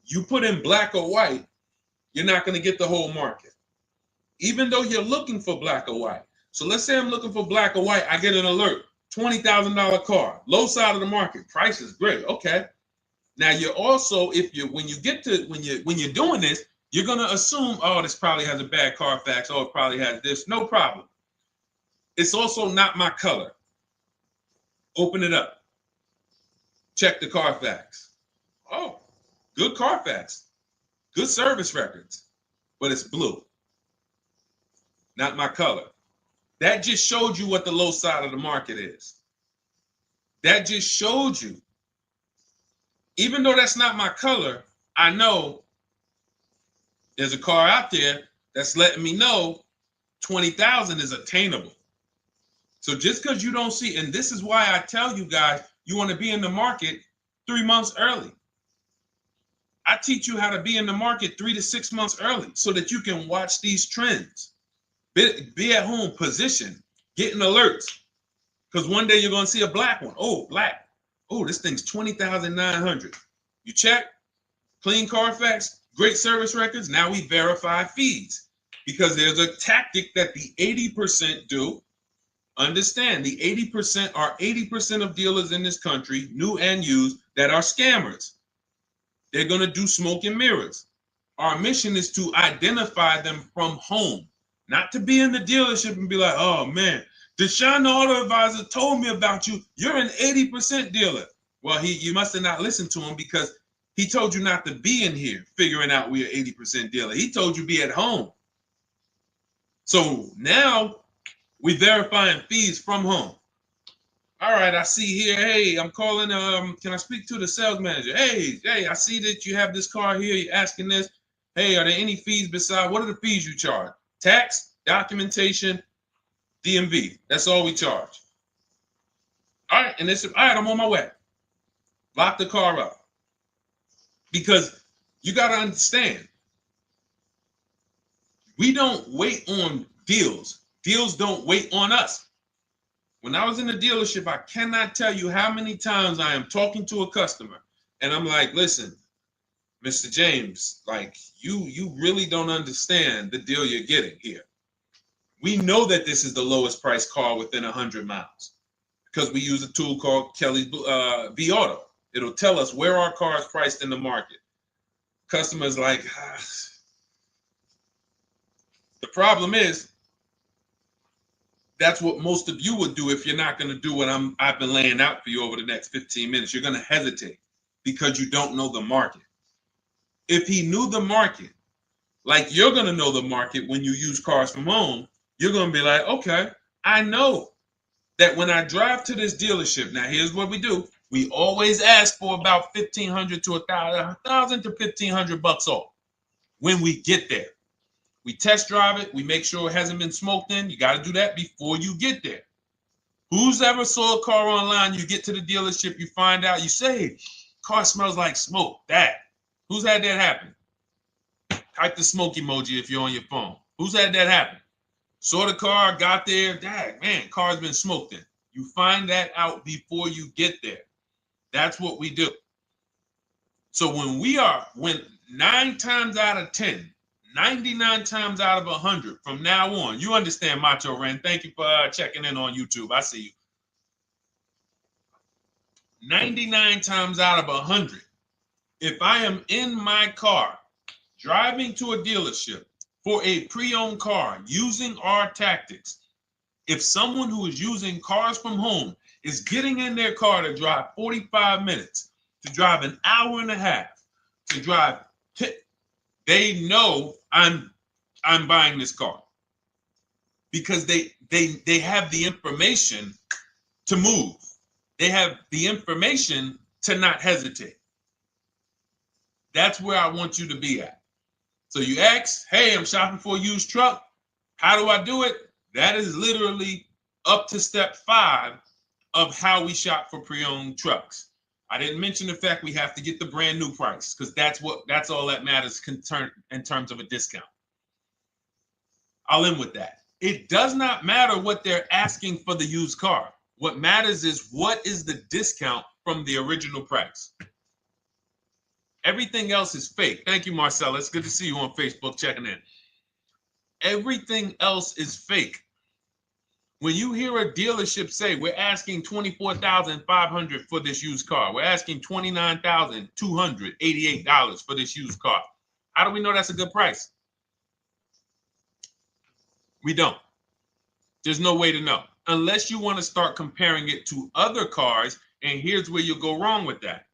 You put in black or white, you're not going to get the whole market, even though you're looking for black or white. So let's say I'm looking for black or white. I get an alert, $20,000 car, low side of the market. Price is great. Okay. Now you're also, when you're doing this, you're going to assume, oh, this probably has a bad Carfax. Oh, it probably has this. No problem. It's also not my color. Open it up. Check the Carfax. Oh, good Carfax. Good service records. But it's blue. Not my color. That just showed you what the low side of the market is. That just showed you. Even though that's not my color, I know there's a car out there that's letting me know 20,000 is attainable. So just because you don't see, and this is why I tell you guys, you want to be in the market 3 months early. I teach you how to be in the market 3 to 6 months early so that you can watch these trends. Be at home, position, getting alerts. Because one day you're going to see a black one. Oh, black. Oh, this thing's 20,900. You check, clean Carfax, great service records. Now we verify fees because there's a tactic that the 80% do. Understand, the 80% are 80% of dealers in this country, new and used, that are scammers. They're going to do smoke and mirrors. Our mission is to identify them from home, not to be in the dealership and be like, oh man, Deshone the Auto Advisor told me about you. You're an 80% dealer. Well, you must have not listened to him because he told you not to be in here figuring out we're 80% dealer. He told you be at home. So now we verifying fees from home. All right, I see here, hey, I'm calling, can I speak to the sales manager? Hey, I see that you have this car here, you're asking this. Hey, are there any fees besides, what are the fees you charge? Tax, documentation, DMV, that's all we charge. All right, and all right, I'm on my way. Lock the car up. Because you got to understand, we don't wait on deals. Deals don't wait on us. When I was in the dealership, I cannot tell you how many times I am talking to a customer and I'm like, listen, Mr. James, like you really don't understand the deal you're getting here. We know that this is the lowest price car within 100 miles because we use a tool called Kelly's V Auto. It'll tell us where our car is priced in the market. Customers like, the problem is, that's what most of you would do if you're not going to do what I've been laying out for you over the next 15 minutes. You're going to hesitate because you don't know the market. If he knew the market, like you're going to know the market when you use cars from home, you're going to be like, okay, I know that when I drive to this dealership, now here's what we do. We always ask for about $1,500 to $1,000 to $1,500 off when we get there. We test drive it. We make sure it hasn't been smoked in. You got to do that before you get there. Who's ever saw a car online? You get to the dealership, you find out, you say, car smells like smoke. That. Who's had that happen? Type the smoke emoji if you're on your phone. Who's had that happen? Saw the car, got there. Dang, man, car's been smoked in. You find that out before you get there. That's what we do. So when 9 times out of 10, 99 times out of 100 from now on, you understand, Macho Ren. Thank you for checking in on YouTube. I see you. 99 times out of 100, if I am in my car driving to a dealership for a pre-owned car using our tactics, if someone who is using cars from home is getting in their car to drive 45 minutes, to drive an hour and a half, to drive they know I'm buying this car because they have the information to move. They have the information to not hesitate. That's where I want you to be at. So you ask, hey, I'm shopping for a used truck. How do I do it? That is literally up to step 5 of how we shop for pre-owned trucks. I didn't mention the fact we have to get the brand new price because that's all that matters in terms of a discount. I'll end with that. It does not matter what they're asking for the used car. What matters is what is the discount from the original price. Everything else is fake. Thank you, Marcella. It's good to see you on Facebook checking in. Everything else is fake. When you hear a dealership say, we're asking $24,500 for this used car, we're asking $29,288 for this used car, how do we know that's a good price? We don't. There's no way to know unless you want to start comparing it to other cars. And here's where you'll go wrong with that.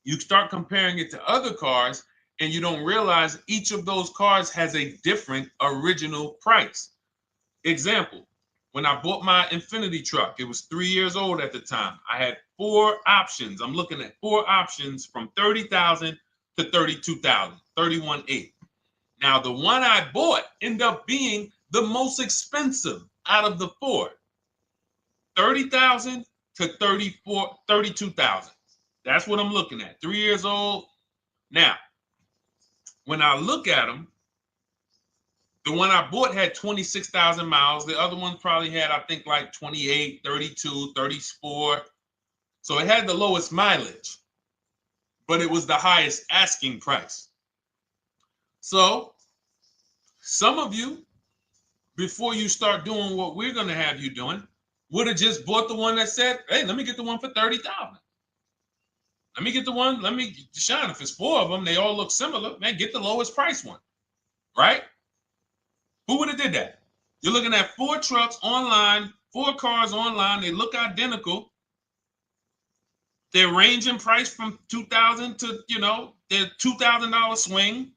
You start comparing it to other cars and you don't realize each of those cars has a different original price. Example, when I bought my Infiniti truck, it was 3 years old at the time. I had 4 options. I'm looking at 4 options from $30,000 to $32,000, $31,800. Now, the one I bought ended up being the most expensive out of the 4. $30,000 to $32,000. That's what I'm looking at. 3 years old. Now, when I look at them, the one I bought had 26,000 miles. The other one probably had, I think, like 28, 32, 34. So it had the lowest mileage, but it was the highest asking price. So some of you, before you start doing what we're going to have you doing, would have just bought the one that said, hey, let me get the one for $30,000. Let me get the one, Deshone, if it's 4 of them, they all look similar, man, get the lowest price one, right? Who would have did that? You're looking at 4 trucks online, 4 cars online, they look identical. They range in price from $2,000 to, their $2,000 swing.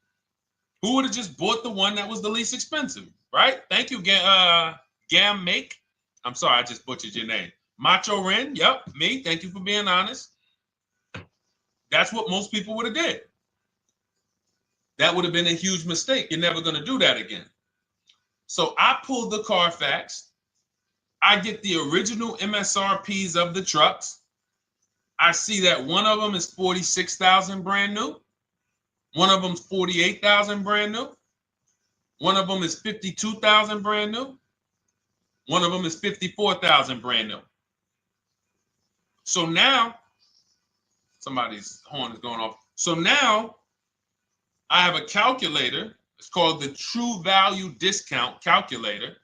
Who would have just bought the one that was the least expensive, right? Thank you, Gam Make. I'm sorry, I just butchered your name. Macho Ren, yep, me. Thank you for being honest. That's what most people would have did. That would have been a huge mistake. You're never going to do that again. So I pulled the Carfax. I get the original MSRPs of the trucks. I see that one of them is $46,000 brand new. One of them's $48,000 brand new. One of them is $52,000 brand new. One of them is $54,000 brand new. So now, somebody's horn is going off. So now I have a calculator. It's called the True Value Discount Calculator.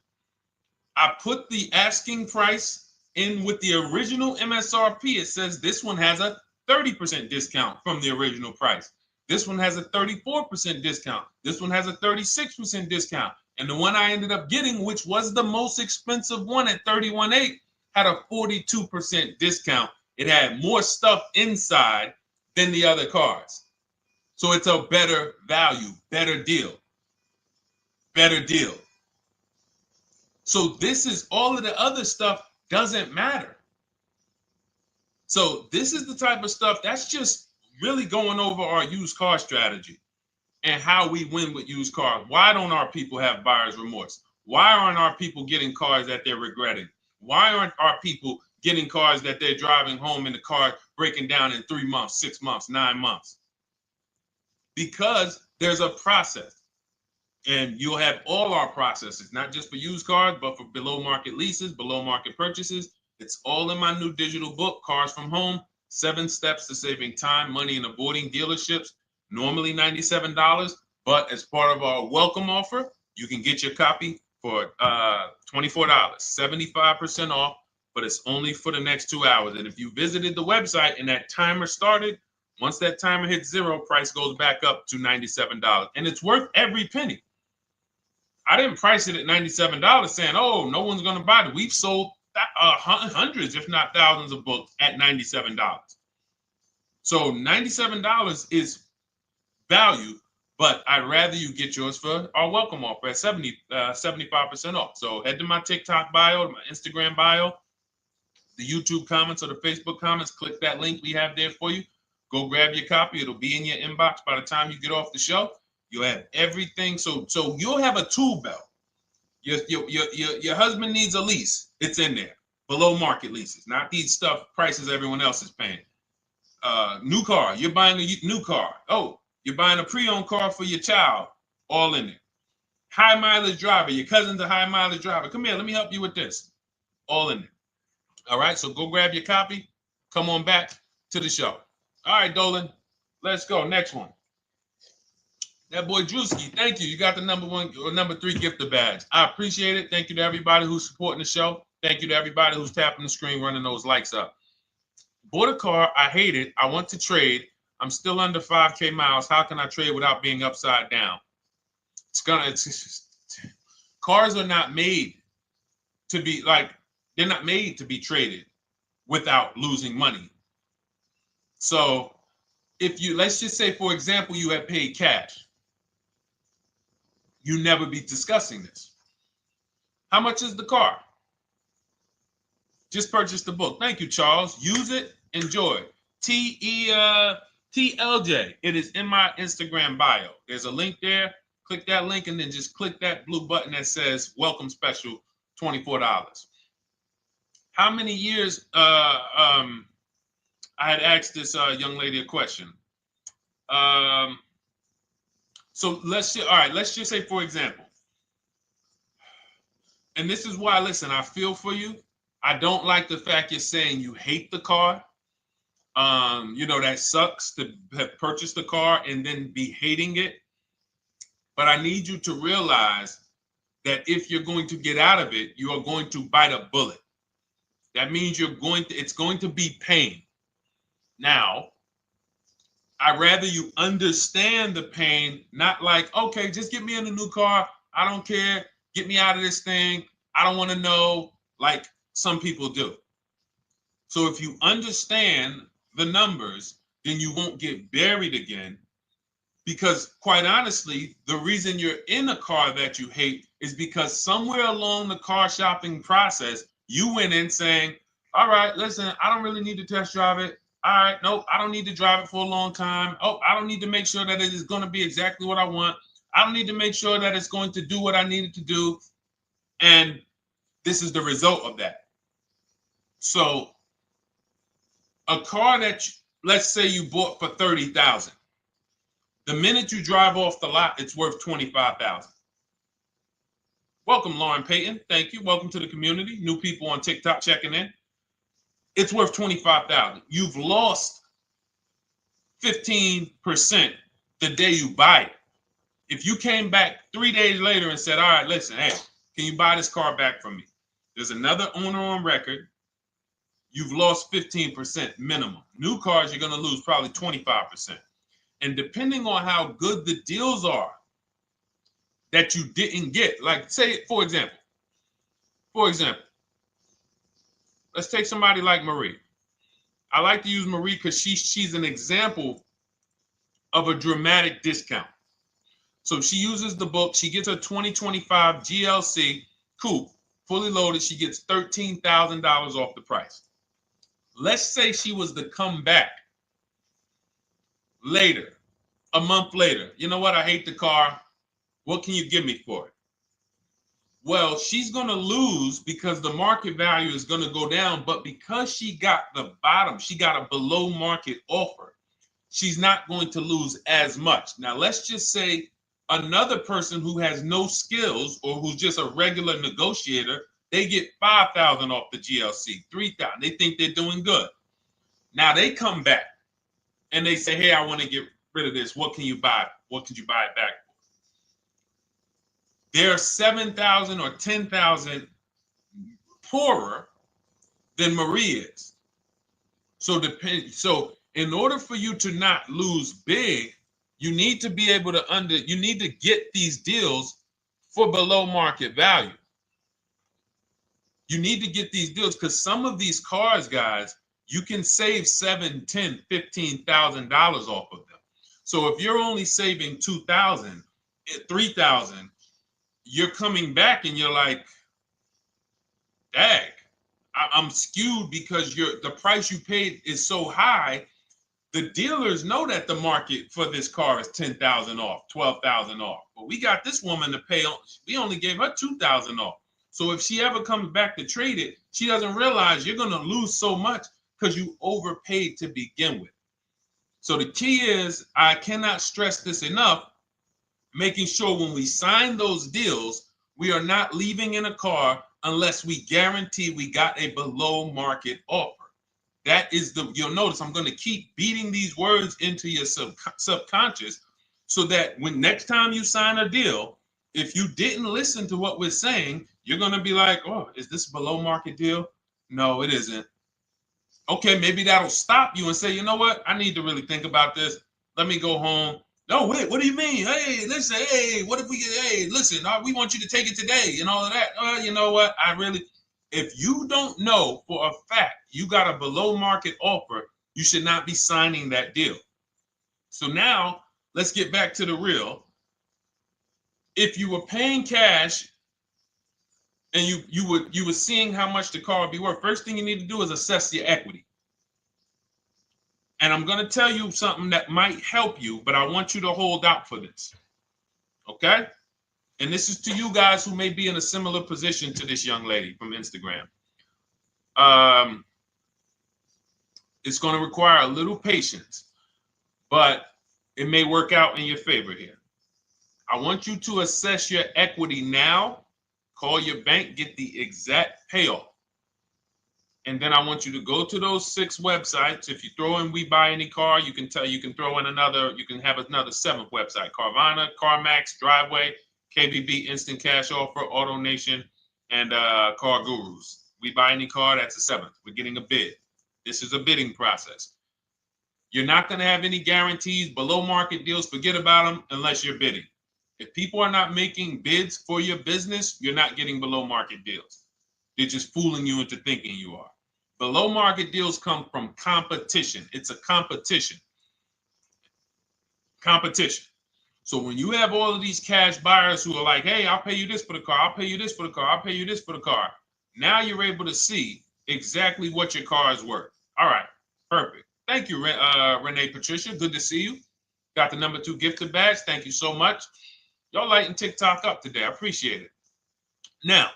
I put the asking price in with the original MSRP. It says this one has a 30% discount from the original price. This one has a 34% discount. This one has a 36% discount. And the one I ended up getting, which was the most expensive one at $31,800, had a 42% discount. It had more stuff inside than the other cars. So it's a better value, better deal. Better deal. So this is all of the other stuff doesn't matter. So this is the type of stuff that's just really going over our used car strategy and how we win with used cars. Why don't our people have buyer's remorse? Why aren't our people getting cars that they're regretting? Why aren't our people getting cars that they're driving home and the car breaking down in 3 months, 6 months, 9 months? Because there's a process. And you'll have all our processes, not just for used cars, but for below market leases, below market purchases. It's all in my new digital book, Cars from Home, 7 Steps to Saving Time, Money, and Avoiding Dealerships. Normally $97, but as part of our welcome offer, you can get your copy for $24, 75% off, but it's only for the next 2 hours. And if you visited the website and that timer started, once that timer hits 0, price goes back up to $97. And it's worth every penny. I didn't price it at $97 saying, oh, no one's going to buy it. We've sold hundreds, if not thousands of books at $97. So $97 is value, But I'd rather you get yours for our welcome offer at 75% off. So head to my TikTok bio, my Instagram bio, the YouTube comments or the Facebook comments. Click that link we have there for you. Go grab your copy. It'll be in your inbox by the time you get off the show. You'll have everything. So you'll have a tool belt. Your husband needs a lease. It's in there. Below market leases, not these stuff prices everyone else is paying. New car. You're buying a new car. Oh, you're buying a pre-owned car for your child. All in there. High mileage driver. Your cousin's a high mileage driver. Come here. Let me help you with this. All in there. All right. So go grab your copy. Come on back to the show. All right, Dolan. Let's go. Next one. That boy Drewski, thank you. You got the number 1 or number 3 gifter badge. I appreciate it. Thank you to everybody who's supporting the show. Thank you to everybody who's tapping the screen, running those likes up. Bought a car. I hate it. I want to trade. I'm still under 5K miles. How can I trade without being upside down? Cars are not made to be they're not made to be traded without losing money. So let's just say, for example, you had paid cash. You never be discussing this. How much is the car? Just purchase the book. Thank you, Charles. Use it. Enjoy. TLJ. It is in my Instagram bio. There's a link there. Click that link and then just click that blue button that says welcome special, $24. How many years? I had asked this young lady a question. So let's just say, for example, and this is why, listen, I feel for you. I don't like the fact you're saying you hate the car. That sucks to have purchased the car and then be hating it. But I need you to realize that if you're going to get out of it, you are going to bite a bullet. That means it's going to be pain. Now, I'd rather you understand the pain, not like, okay, just get me in a new car. I don't care. Get me out of this thing. I don't want to know, like some people do. So if you understand the numbers, then you won't get buried again. Because quite honestly, the reason you're in a car that you hate is because somewhere along the car shopping process, you went in saying, all right, listen, I don't really need to test drive it. All right, nope, I don't need to drive it for a long time. Oh, I don't need to make sure that it is going to be exactly what I want. I don't need to make sure that it's going to do what I need it to do. And this is the result of that. So a car that, let's say you bought for $30,000. The minute you drive off the lot, it's worth $25,000. Welcome, Lauren Payton. Thank you. Welcome to the community. New people on TikTok checking in. It's worth $25,000. You've lost 15% the day you buy it. If you came back 3 days later and said, all right, listen, hey, can you buy this car back from me? There's another owner on record. You've lost 15% minimum. New cars, you're going to lose probably 25%. And depending on how good the deals are that you didn't get, like say, for example, let's take somebody like Marie. I like to use Marie because she's an example of a dramatic discount. So she uses the book. She gets her 2025 GLC coupe, fully loaded. She gets $13,000 off the price. Let's say she was to come back later, a month later. You know what? I hate the car. What can you give me for it? Well, she's going to lose because the market value is going to go down. But because she got the bottom, she got a below market offer, she's not going to lose as much. Now, let's just say another person who has no skills or who's just a regular negotiator, they get $5,000 off the GLC, $3,000. They think they're doing good. Now they come back and they say, hey, I want to get rid of this. What can you buy? What could you buy it back for? They're 7,000 or 10,000 poorer than Marie is. So in order for you to not lose big, you need to be able to you need to get these deals for below market value. You need to get these deals because some of these cars, guys, you can save $7,000, $10,000, $15,000 off of them. So if you're only saving 2,000, 3,000, you're coming back and you're like, dag, I'm skewed because the price you paid is so high. The dealers know that the market for this car is 10,000 off, 12,000 off. But we got this woman to pay, we only gave her 2,000 off. So if she ever comes back to trade it, she doesn't realize you're going to lose so much because you overpaid to begin with. So the key is, I cannot stress this enough, making sure when we sign those deals, we are not leaving in a car unless we guarantee we got a below market offer. That is you'll notice I'm going to keep beating these words into your subconscious so that when next time you sign a deal, if you didn't listen to what we're saying, you're going to be like, oh, is this a below market deal? No, it isn't. Okay, maybe that'll stop you and say, you know what? I need to really think about this. Let me go home. No, wait, what do you mean? Hey, listen, hey, what if we get, hey, listen, we want you to take it today and all of that. You know what? If you don't know for a fact you got a below market offer, you should not be signing that deal. So now let's get back to the real. If you were paying cash and you were seeing how much the car would be worth, first thing you need to do is assess your equity. And I'm going to tell you something that might help you, but I want you to hold out for this. Okay? And this is to you guys who may be in a similar position to this young lady from Instagram. It's going to require a little patience, but it may work out in your favor here. I want you to assess your equity now, call your bank, get the exact payoff. And then I want you to go to those 6 websites. If you throw in We Buy Any Car, you can throw in you can have another 7th website: Carvana, CarMax, Driveway, KBB, Instant Cash Offer, AutoNation, and Car Gurus. We Buy Any Car, that's the 7th. We're getting a bid. This is a bidding process. You're not going to have any guarantees, below market deals, forget about them unless you're bidding. If people are not making bids for your business, you're not getting below market deals. They're just fooling you into thinking you are. Below market deals come from competition. It's a competition. Competition. So when you have all of these cash buyers who are like, hey, I'll pay you this for the car, I'll pay you this for the car, I'll pay you this for the car. Now you're able to see exactly what your car is worth. All right, perfect. Thank you, Renee Patricia. Good to see you. Got the number 2 gifted badge. Thank you so much. Y'all lighting TikTok up today. I appreciate it. Now,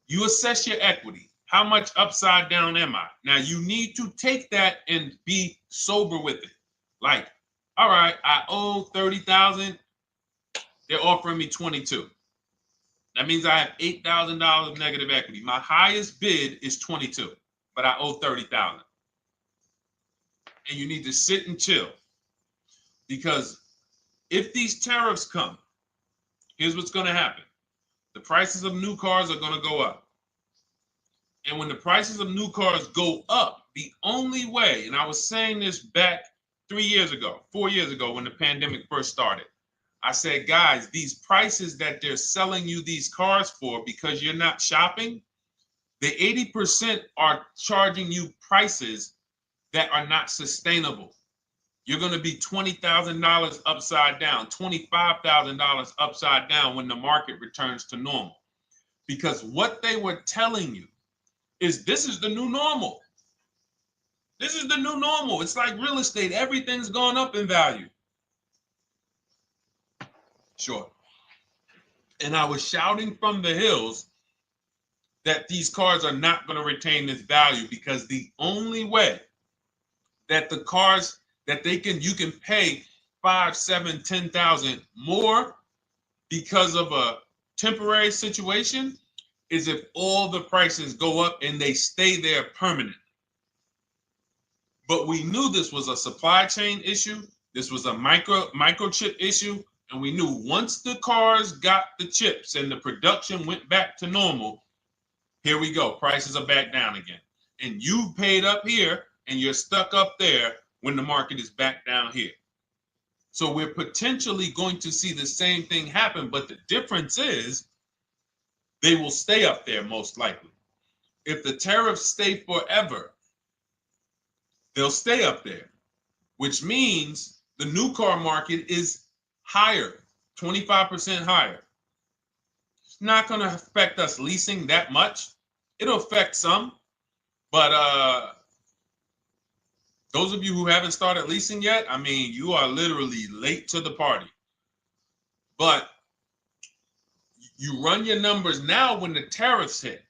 you assess your equity. How much upside down am I? Now, you need to take that and be sober with it. Like, all right, I owe 30,000. They're offering me 22. That means I have $8,000 of negative equity. My highest bid is 22, but I owe 30,000. And you need to sit and chill, because if these tariffs come, here's what's going to happen. The prices of new cars are going to go up. And when the prices of new cars go up, the only way, and I was saying this back 4 years ago, when the pandemic first started, I said, guys, these prices that they're selling you these cars for because you're not shopping, the 80% are charging you prices that are not sustainable. You're going to be $20,000 upside down, $25,000 upside down when the market returns to normal. Because what they were telling you is this is the new normal. This is the new normal. It's like real estate. Everything's gone up in value. Sure. And I was shouting from the hills that these cars are not going to retain this value, because the only way that the cars that you can pay 5, 7, 10,000 more because of a temporary situation is if all the prices go up and they stay there permanently. But we knew this was a supply chain issue. This was a microchip issue. And we knew once the cars got the chips and the production went back to normal, here we go. Prices are back down again. And you paid up here and you're stuck up there when the market is back down here. So we're potentially going to see the same thing happen, but the difference is they will stay up there most likely. If the tariffs stay forever, they'll stay up there. which means the new car market is higher, 25% higher. It's not going to affect us leasing that much. It'll affect some, but those of you who haven't started leasing yet, I mean, you are literally late to the party. But you run your numbers now when the tariffs hit.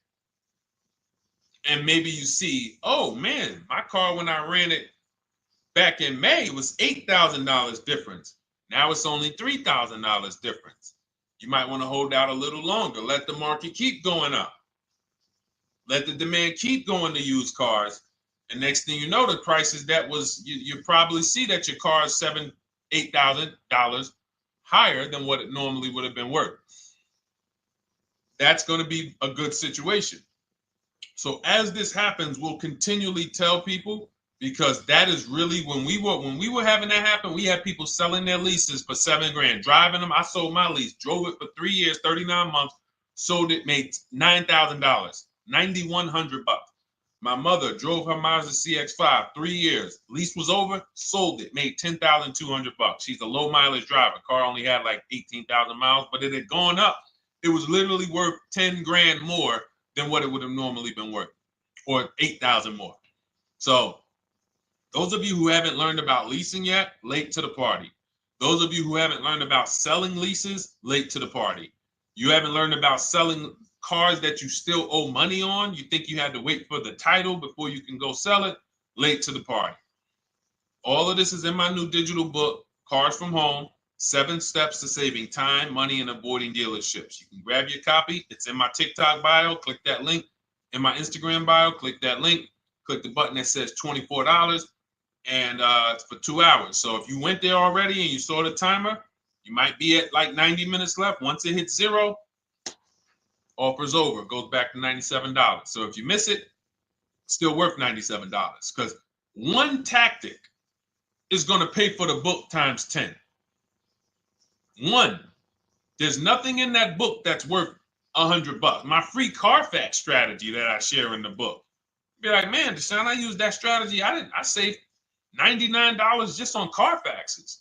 And maybe you see, oh man, my car when I ran it back in May was $8,000 difference. Now it's only $3,000 difference. You might want to hold out a little longer. Let the market keep going up. Let the demand keep going to used cars. And next thing you know, the prices that was, you probably see that your car is $7,000, $8,000 higher than what it normally would have been worth. That's going to be a good situation. So as this happens, we'll continually tell people, because that is really when we were having that happen, we had people selling their leases for $7,000, driving them. I sold my lease, drove it for 3 years, 39 months, sold it, made $9,000, $9,100. My mother drove her Mazda CX-5, 3 years, lease was over, sold it, made $10,200. She's a low mileage driver. Car only had like 18,000 miles, but it had gone up. It was literally worth $10,000 more than what it would have normally been worth, or 8,000 more. So those of you who haven't learned about leasing yet, late to the party. Those of you who haven't learned about selling leases, late to the party. You haven't learned about selling cars that you still owe money on. You think you had to wait for the title before you can go sell it, late to the party. All of this is in my new digital book, Cars from Home, 7 Steps to Saving Time, Money, and Avoiding Dealerships. You can grab your copy. It's in my TikTok bio. Click that link. In my Instagram bio, click that link. Click the button that says $24, and it's for 2 hours. So if you went there already and you saw the timer, you might be at like 90 minutes left. Once it hits 0, offer's over. It goes back to $97. So if you miss it, it's still worth $97, because one tactic is going to pay for the book times 10. One, there's nothing in that book that's worth $100. My free Carfax strategy that I share in the book. Be like, man, Deshone, I used that strategy. I saved $99 just on Carfaxes.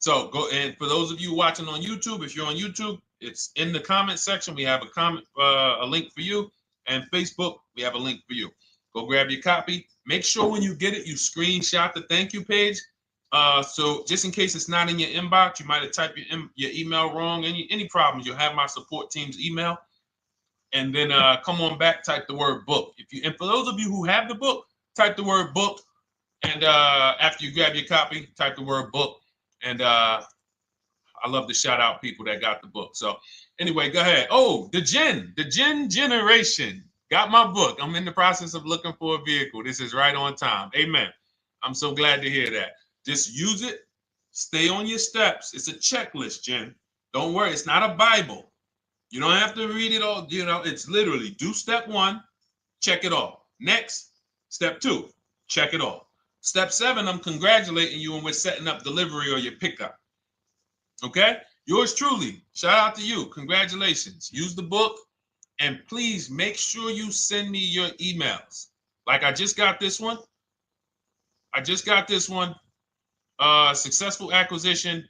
So go, and for those of you watching on YouTube, if you're on YouTube, it's in the comment section. We have a link for you, and Facebook, we have a link for you. Go grab your copy. Make sure when you get it, you screenshot the thank you page. So just in case it's not in your inbox, you might have typed your email wrong. Any problems, you'll have my support team's email. And then come on back, type the word book. And for those of you who have the book, type the word book. And after you grab your copy, type the word book. And I love to shout out people that got the book. So anyway, go ahead. Oh, the Gen Generation got my book. I'm in the process of looking for a vehicle. This is right on time. Amen. I'm so glad to hear that. Just use it. Stay on your steps. It's a checklist, Jen. Don't worry. It's not a Bible. You don't have to read it all. You know, it's literally do step 1, check it off. Next, step 2, check it off. Step 7, I'm congratulating you and we're setting up delivery or your pickup. Okay? Yours truly. Shout out to you. Congratulations. Use the book, and please make sure you send me your emails. Like I just got this one. Successful acquisition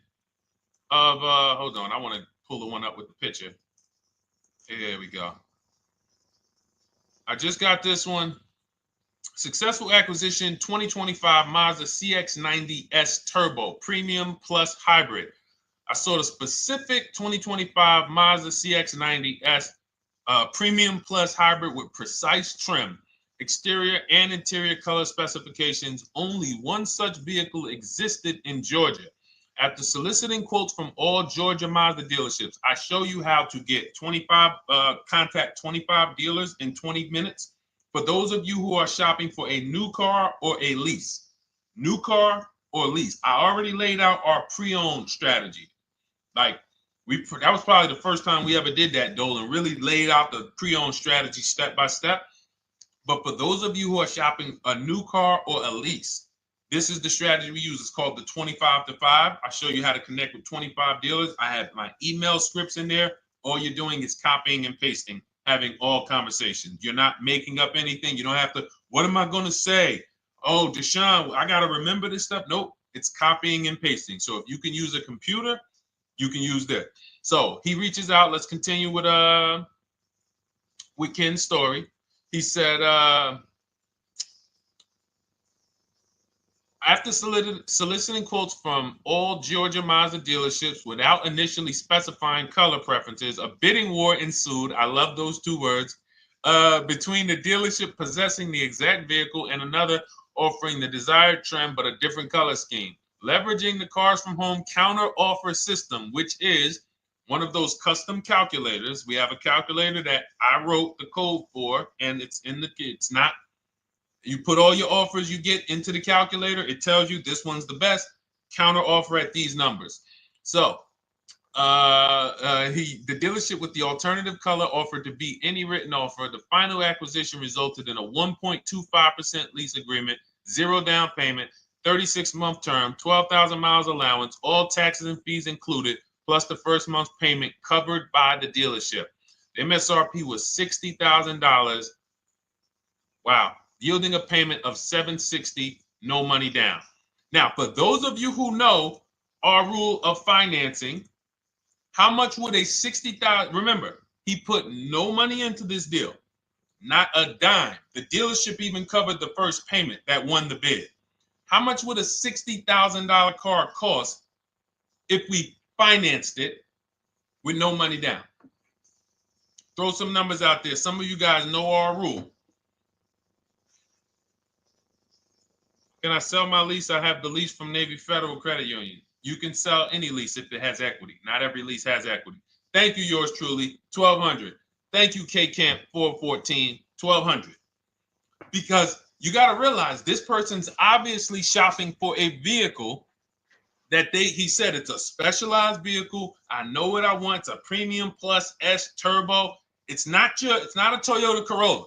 of, hold on. I want to pull the one up with the picture. There we go. I just got this one. Successful acquisition 2025 Mazda CX-90S Turbo Premium Plus Hybrid. I saw the specific 2025 Mazda CX-90S Premium Plus Hybrid with precise trim, exterior and interior color specifications. Only one such vehicle existed in Georgia. After soliciting quotes from all Georgia Mazda dealerships, I show you how to get contact 25 dealers in 20 minutes. For those of you who are shopping for a new car or a lease, new car or lease, I already laid out our pre-owned strategy. Like that was probably the first time we ever did that, Dolan, really laid out the pre-owned strategy step by step. But for those of you who are shopping a new car or a lease, this is the strategy we use. It's called the 25 to 5. I show you how to connect with 25 dealers. I have my email scripts in there. All you're doing is copying and pasting, having all conversations. You're not making up anything. You don't have to, what am I going to say? Oh, Deshone, I got to remember this stuff. Nope, it's copying and pasting. So if you can use a computer, you can use that. So he reaches out. Let's continue with Ken's story. He said, after soliciting quotes from all Georgia Mazda dealerships without initially specifying color preferences, a bidding war ensued. I love those two words. Between the dealership possessing the exact vehicle and another offering the desired trim but a different color scheme. Leveraging the Cars from Home counter offer system, which is one of those custom calculators. We have a calculator that I wrote the code for, and it's not. You put all your offers you get into the calculator. It tells you this one's the best. Counter offer at these numbers. So the dealership with the alternative color offered to beat any written offer. The final acquisition resulted in a 1.25% lease agreement, 0 down payment, 36-month term, 12,000 miles allowance, all taxes and fees included, plus the first month's payment covered by the dealership. The MSRP was $60,000. Wow. Yielding a payment of $760, no money down. Now, for those of you who know our rule of financing, how much would a $60,000? Remember, he put no money into this deal, not a dime. The dealership even covered the first payment that won the bid. How much would a $60,000 car cost if we financed it with no money down? Throw some numbers out there. Some of you guys know our rule. Can I sell my lease? I have the lease from Navy Federal Credit Union. You can sell any lease if it has equity. Not every lease has equity. Thank you, yours truly, 1200. Thank you, K Camp 414, 1200. Because you got to realize this person's obviously shopping for a vehicle that he said it's a specialized vehicle. I know what I want. It's a premium plus S turbo. It's not a Toyota Corolla.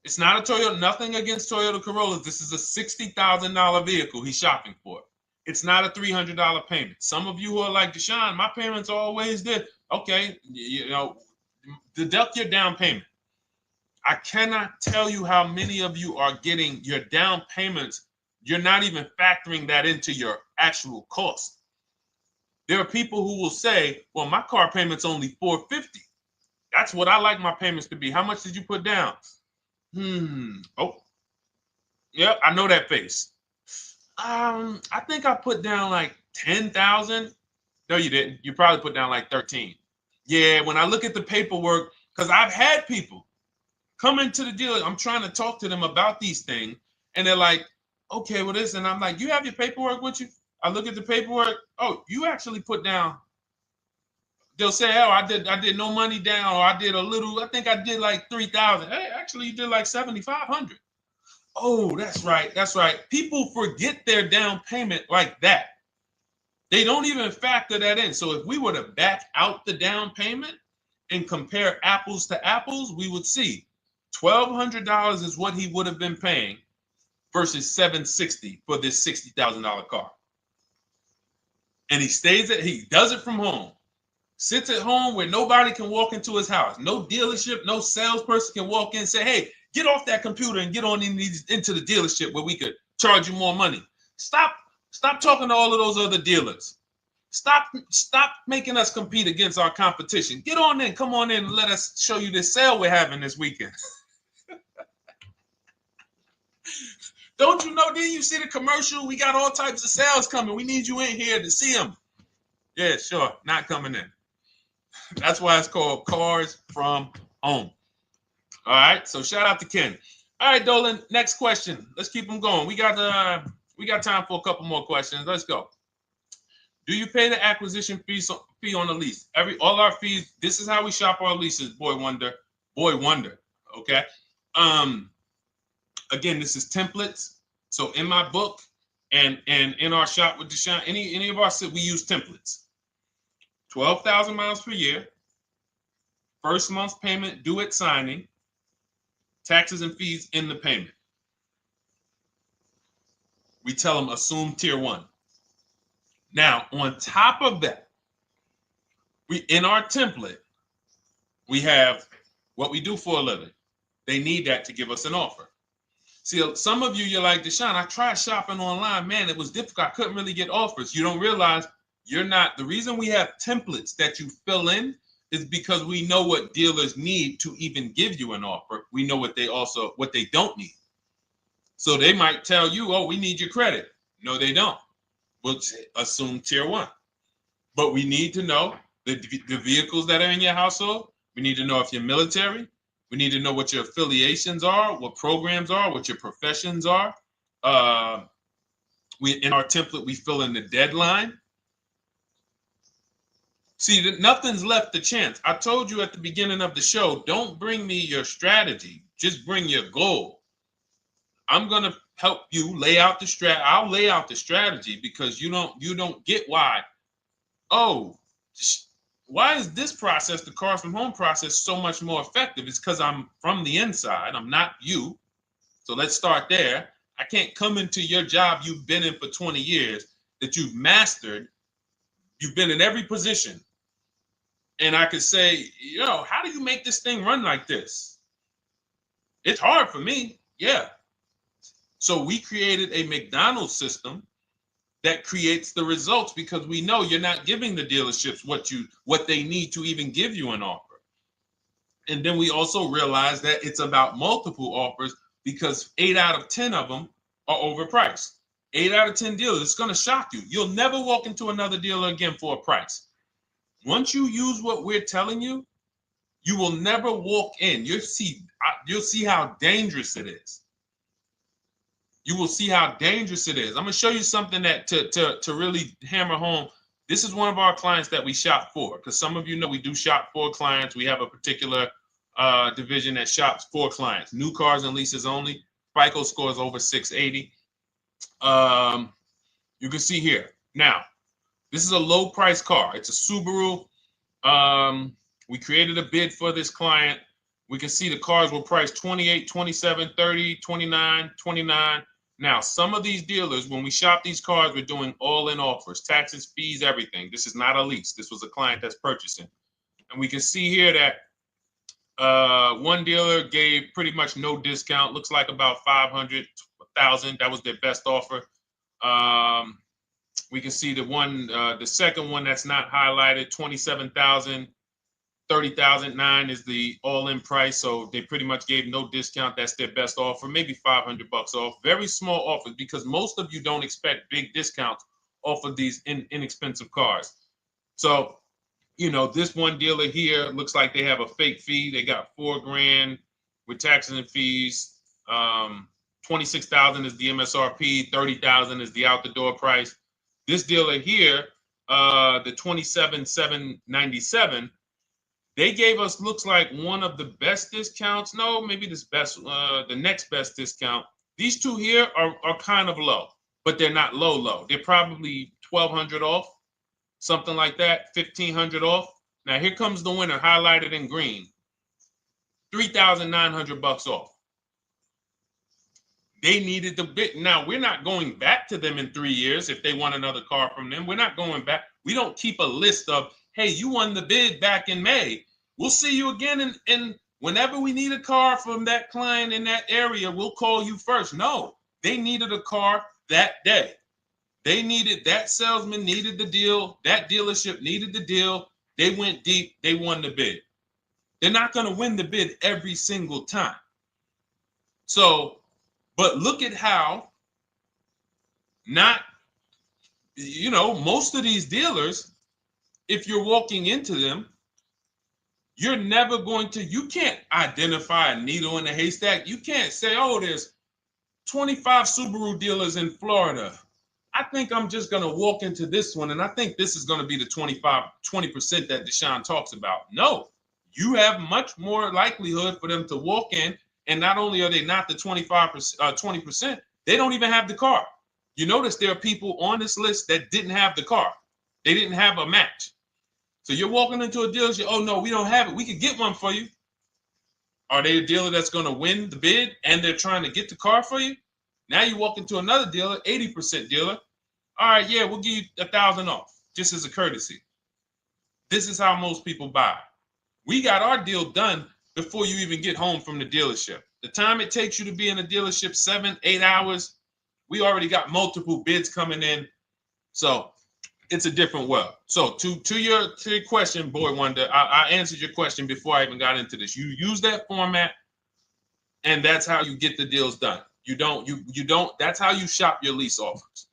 It's not a Toyota, nothing against Toyota Corollas. This is a $60,000 vehicle he's shopping for. It's not a $300 payment. Some of you who are like, Deshone, my payments are always there. Okay, deduct your down payment. I cannot tell you how many of you are getting your down payments. You're not even factoring that into your actual cost. There are people who will say, well, my car payment's only $450. That's what I like my payments to be. How much did you put down? Oh, yep, I know that face. I think I put down like 10,000. No, you didn't. You probably put down like 13. Yeah, when I look at the paperwork, because I've had people come into the dealer. I'm trying to talk to them about these things, and they're like, okay, well, this, and I'm like, you have your paperwork with you? I look at the paperwork. Oh, you actually put down. They'll say, oh, I did no money down, or I did a little, I think I did like 3,000. Hey, actually you did like 7,500. Oh, that's right. People forget their down payment like that. They don't even factor that in. So if we were to back out the down payment and compare apples to apples, we would see $1,200 is what he would have been paying versus $760 for this $60,000 car. And he does it from home. Sits at home where nobody can walk into his house. No dealership, no salesperson can walk in and say, hey, get off that computer and get on into the dealership where we could charge you more money. Stop talking to all of those other dealers. Stop making us compete against our competition. Get on in, come on in and let us show you this sale we're having this weekend. Don't you know, didn't you see the commercial? We got all types of sales coming. We need you in here to see them. Yeah, sure, not coming in. That's why it's called Cars from Home. All right, so shout out to Ken. All right, Dolan, next question. Let's keep them going. We got time for a couple more questions. Let's go. Do you pay the acquisition fee on the lease? All our fees. This is how we shop our leases. Boy wonder. Okay. Again, this is templates. So in my book and in our shop with Deshone, any of our we use templates. 12,000 miles per year. First month's payment due at signing. Taxes and fees in the payment. We tell them assume tier 1. Now, on top of that, in our template, we have what we do for a living. They need that to give us an offer. See, some of you, you're like, Deshone, I tried shopping online. Man, it was difficult. I couldn't really get offers. You don't realize you're not. The reason we have templates that you fill in is because we know what dealers need to even give you an offer. We know what they don't need. So they might tell you, oh, we need your credit. No, they don't. We'll assume tier 1. But we need to know the vehicles that are in your household. We need to know if you're military. We need to know what your affiliations are, what programs are, what your professions are. In our template, we fill in the deadline. See, nothing's left to chance. I told you at the beginning of the show, don't bring me your strategy. Just bring your goal. I'm going to help you lay out the I'll lay out the strategy because you don't get why. Oh, why is this process, the Cars from Home process, so much more effective? It's because I'm from the inside. I'm not you. So let's start there. I can't come into your job you've been in for 20 years that you've mastered. You've been in every position. And I could say, how do you make this thing run like this? It's hard for me. Yeah. So we created a McDonald's system that creates the results because we know you're not giving the dealerships what they need to even give you an offer. And then we also realize that it's about multiple offers because 8 out of 10 of them are overpriced. 8 out of 10 dealers, it's going to shock you. You'll never walk into another dealer again for a price. Once you use what we're telling you, you will never walk in. You'll see how dangerous it is. You will see how dangerous it is. I'm going to show you something that to really hammer home. This is one of our clients that we shop for, because some of you know we do shop for clients. We have a particular division that shops for clients. New cars and leases only. FICO score is over 680. You can see here. Now, this is a low price car. It's a Subaru. We created a bid for this client. We can see the cars were priced 28, 27, 30, 29, 29. Now, some of these dealers, when we shop these cars, we're doing all-in offers, taxes, fees, everything. This is not a lease. This was a client that's purchasing. And we can see here that one dealer gave pretty much no discount. Looks like about 500, 1,000. That was their best offer. We can see the second one that's not highlighted, 27,000. 30,009 is the all-in price, so they pretty much gave no discount. That's their best offer, maybe $500 off. Very small offers because most of you don't expect big discounts off of these inexpensive cars. So, this one dealer here looks like they have a fake fee. They got $4,000 with taxes and fees. 26,000 is the MSRP. 30,000 is the out the door price. This dealer here, the 27,797. They gave us, looks like, one of the best discounts. No, maybe the next best discount. These two here are kind of low, but they're not low. They're probably 1,200 off, something like that, 1,500 off. Now here comes the winner, highlighted in green, 3,900 off. They needed the bid. Now we're not going back to them in 3 years if they want another car from them. We're not going back. We don't keep a list of, hey, you won the bid back in May. We'll see you again. And whenever we need a car from that client in that area, we'll call you first. No, they needed a car that day. That salesman needed the deal. That dealership needed the deal. They went deep. They won the bid. They're not going to win the bid every single time. So, but look at how most of these dealers, if you're walking into them, you're never you can't identify a needle in a haystack. You can't say, oh, there's 25 Subaru dealers in Florida. I think I'm just going to walk into this one, and I think this is going to be the 20% that Deshone talks about. No, you have much more likelihood for them to walk in, and not only are they not the 20%, they don't even have the car. You notice there are people on this list that didn't have the car. They didn't have a match. So you're walking into a dealership, oh, no, we don't have it. We could get one for you. Are they a dealer that's going to win the bid and they're trying to get the car for you? Now you walk into another dealer, 80% dealer. All right, yeah, we'll give you 1,000 off, just as a courtesy. This is how most people buy. We got our deal done before you even get home from the dealership. The time it takes you to be in a dealership, 7-8 hours, we already got multiple bids coming in. So it's a different world. So to your question, Boy Wonder, I answered your question before I even got into this. You use that format, and that's how you get the deals done. You don't, that's how you shop your lease offers.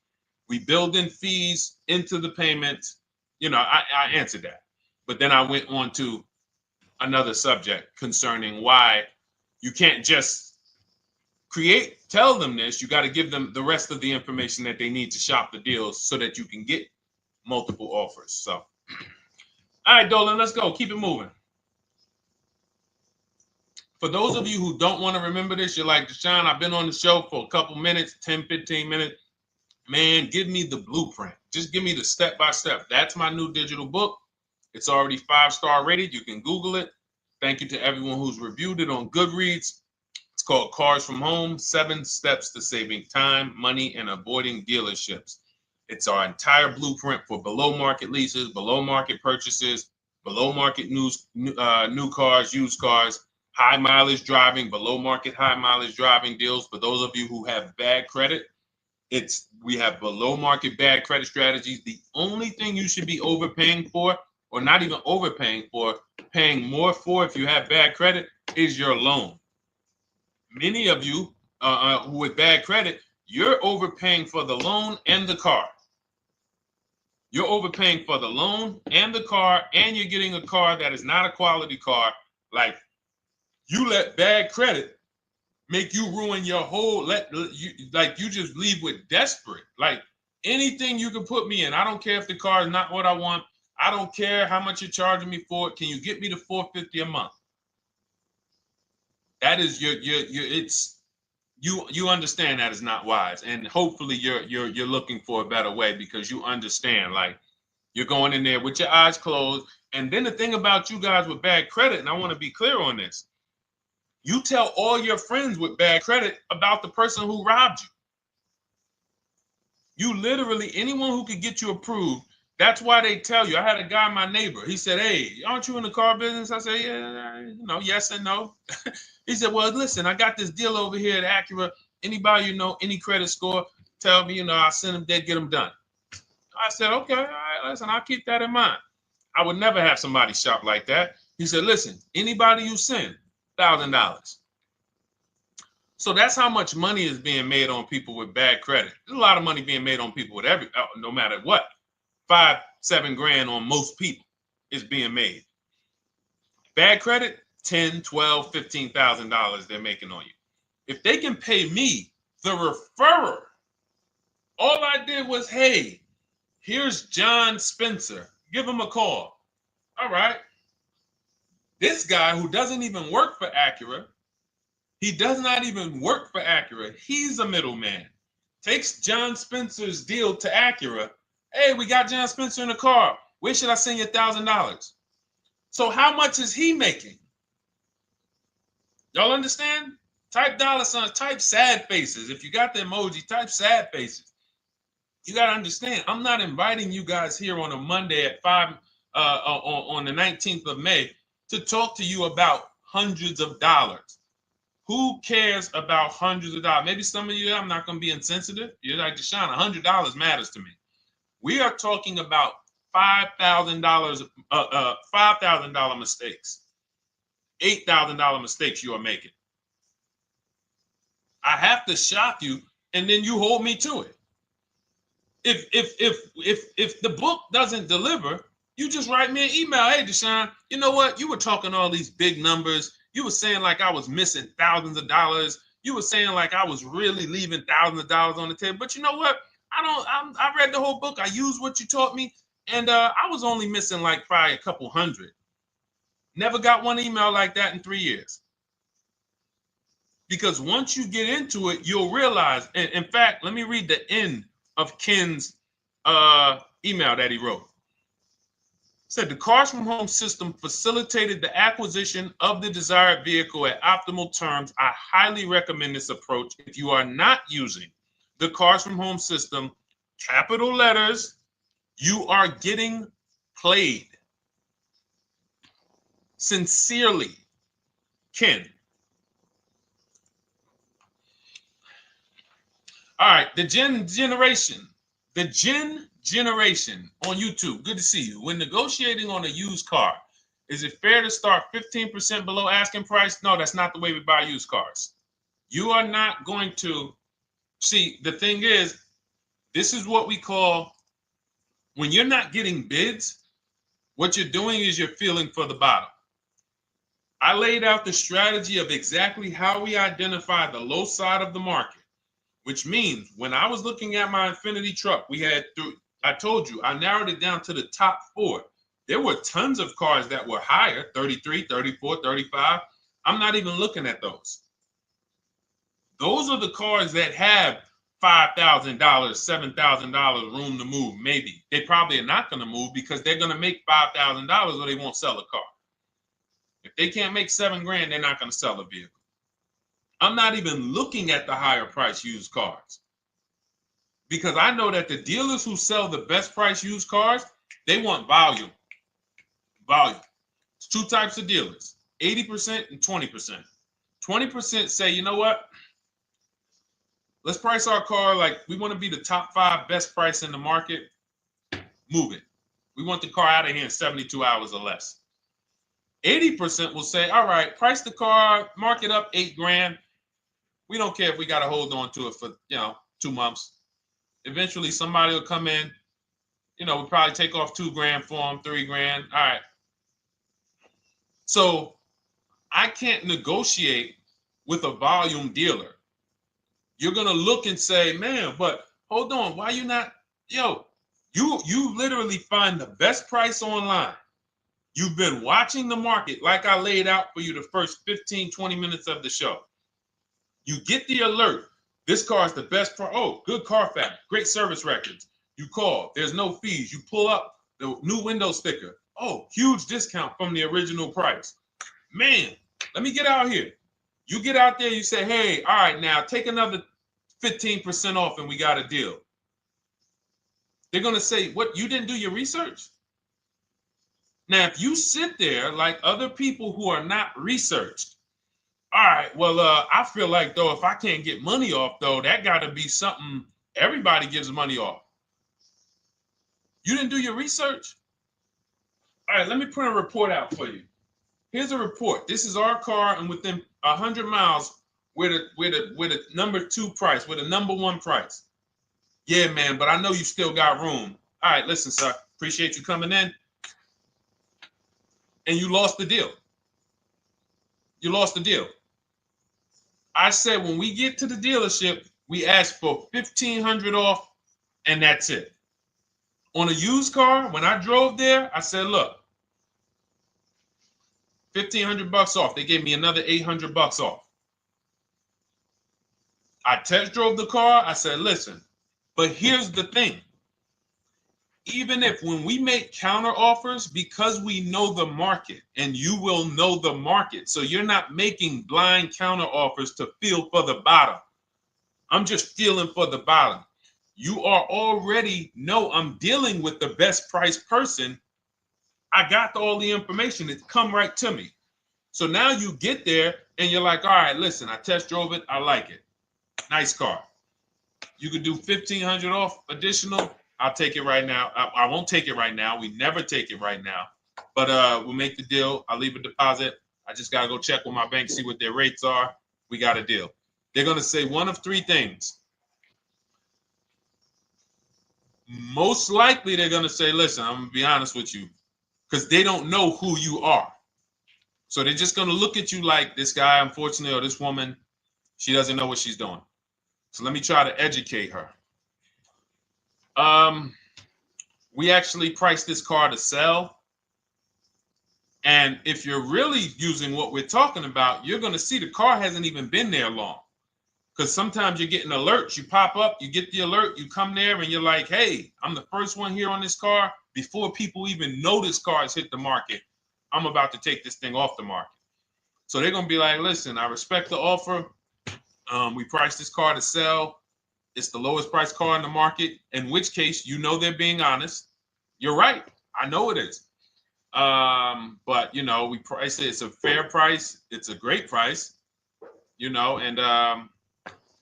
We build in fees into the payments. You know, I answered that. But then I went on to another subject concerning why you can't just tell them this. You got to give them the rest of the information that they need to shop the deals so that you can get multiple offers. So, all right, Dolan, let's go. Keep it moving. For those of you who don't want to remember this, you're like, Deshone, I've been on the show for a couple minutes, 10, 15 minutes. Man, give me the blueprint. Just give me the step-by-step. That's my new digital book. It's already 5-star rated. You can Google it. Thank you to everyone who's reviewed it on Goodreads. It's called Cars from Home, 7 Steps to Saving Time, Money, and Avoiding Dealerships. It's our entire blueprint for below market leases, below market purchases, below market new cars, used cars, high mileage driving, below market high mileage driving deals. For those of you who have bad credit, we have below market bad credit strategies. The only thing you should be overpaying for, or not even overpaying for, paying more for if you have bad credit, is your loan. Many of you with bad credit, you're overpaying for the loan and the car. You're overpaying for the loan and the car, and you're getting a car that is not a quality car. Like, you let bad credit make you ruin your whole, you just leave with desperate. Like, anything you can put me in. I don't care if the car is not what I want. I don't care how much you're charging me for it. Can you get me to $450 a month? That is you understand that is not wise. And hopefully you're looking for a better way, because you understand, like, you're going in there with your eyes closed. And then the thing about you guys with bad credit, and I want to be clear on this, you tell all your friends with bad credit about the person who robbed you. You literally, anyone who could get you approved, that's why they tell you. I had a guy, my neighbor, he said, hey, aren't you in the car business? I said, yeah, yes and no. He said, well, listen, I got this deal over here at Acura. Anybody you know, any credit score, tell me, I'll send them there, get them done. I said, okay, all right, listen, I'll keep that in mind. I would never have somebody shop like that. He said, listen, anybody you send, $1,000. So that's how much money is being made on people with bad credit. There's a lot of money being made on people with no matter what. 5-7 grand on most people is being made. Bad credit, $10,000, $12,000, $15,000 they're making on you. If they can pay me, the referrer, all I did was, hey, here's John Spencer. Give him a call. All right. This guy who doesn't even work for Acura, he does not even work for Acura. He's a middleman. Takes John Spencer's deal to Acura. Hey, we got John Spencer in the car. Where should I send you $1,000? So how much is he making? Y'all understand? Type dollar signs, type sad faces. If you got the emoji, type sad faces. You got to understand, I'm not inviting you guys here on a Monday at 5 on the 19th of May to talk to you about hundreds of dollars. Who cares about hundreds of dollars? Maybe some of you, I'm not going to be insensitive. You're like, Deshone, $100 matters to me. We are talking about $5,000 mistakes, $8,000 mistakes you are making. I have to shock you, and then you hold me to it. If the book doesn't deliver, you just write me an email. Hey, Deshone, you know what? You were talking all these big numbers. You were saying like I was missing thousands of dollars. You were saying like I was really leaving thousands of dollars on the table. But you know what? I read the whole book. I used what you taught me. And I was only missing like probably a couple hundred. Never got one email like that in 3 years. Because once you get into it, you'll realize. And in fact, let me read the end of Ken's email that he wrote. Said the Cars from Home system facilitated the acquisition of the desired vehicle at optimal terms. I highly recommend this approach. If you are not using the Cars from Home system, capital letters, you are getting played. Sincerely, Ken. All right, the Gen Generation on YouTube. Good to see you. When negotiating on a used car, is it fair to start 15% below asking price? No, that's not the way we buy used cars. You are not going to see. The thing is, this is what we call, when you're not getting bids, what you're doing is you're feeling for the bottom. I laid out the strategy of exactly how we identify the low side of the market, which means when I was looking at my Infinity truck, I told you, I narrowed it down to the top 4. There were tons of cars that were higher, 33, 34, 35. I'm not even looking at those. Those are the cars that have $5,000, $7,000 room to move. Maybe they probably are not going to move because they're going to make $5,000 or they won't sell a car. If they can't make $7,000, they're not going to sell a vehicle. I'm not even looking at the higher price used cars because I know that the dealers who sell the best price used cars, they want volume. Volume. It's 2 types of dealers, 80% and 20%. 20% say, you know what? Let's price our car like we want to be the top 5 best price in the market. Move it. We want the car out of here in 72 hours or less. 80% will say, all right, price the car, mark it up $8,000. We don't care if we got to hold on to it for 2 months. Eventually, somebody will come in. We'll probably take off $2,000 for them, $3,000. All right. So I can't negotiate with a volume dealer. You're gonna look and say, man, but hold on, why you not? You literally find the best price online. You've been watching the market like I laid out for you the first 15, 20 minutes of the show. You get the alert. This car is the best price. Oh, good Carfax, great service records. You call, there's no fees. You pull up the new window sticker. Oh, huge discount from the original price. Man, let me get out here. You get out there, you say, hey, all right, now take another 15% off and we got a deal. They're going to say, what, you didn't do your research? Now, if you sit there like other people who are not researched, all right, well, I feel like, though, if I can't get money off, though, that got to be something everybody gives money off. You didn't do your research? All right, let me print a report out for you. Here's a report. This is our car, and within 100 miles, we're the number 2 price, we're the number 1 price. Yeah, man, but I know you still got room. All right, listen, sir, appreciate you coming in. And you lost the deal. You lost the deal. I said when we get to the dealership, we ask for $1,500 off, and that's it. On a used car, when I drove there, I said, look, $1,500 off. They gave me another $800 off. I test drove the car. I said, listen, but here's the thing. Even if when we make counter offers, because we know the market, and you will know the market, so you're not making blind counter offers to feel for the bottom. I'm just feeling for the bottom. You are already know I'm dealing with the best price person. I got all the information. It's come right to me. So now you get there and you're like, all right, listen, I test drove it. I like it. Nice car. You could do $1,500 off additional. I'll take it right now. I won't take it right now. We never take it right now. But we'll make the deal. I'll leave a deposit. I just got to go check with my bank, see what their rates are. We got a deal. They're going to say one of 3 things. Most likely they're going to say, listen, I'm going to be honest with you, because they don't know who you are. So they're just going to look at you like this guy, unfortunately, or this woman, she doesn't know what she's doing. So let me try to educate her. We actually priced this car to sell. And if you're really using what we're talking about, you're going to see the car hasn't even been there long. Because sometimes you're getting alerts. You pop up, you get the alert, you come there, and you're like, hey, I'm the first one here on this car. Before people even know this car has hit the market, I'm about to take this thing off the market. So they're going to be like, listen, I respect the offer. We priced this car to sell. It's the lowest price car in the market, in which case, they're being honest. You're right. I know it is. But, we price it. It's a fair price. It's a great price, and,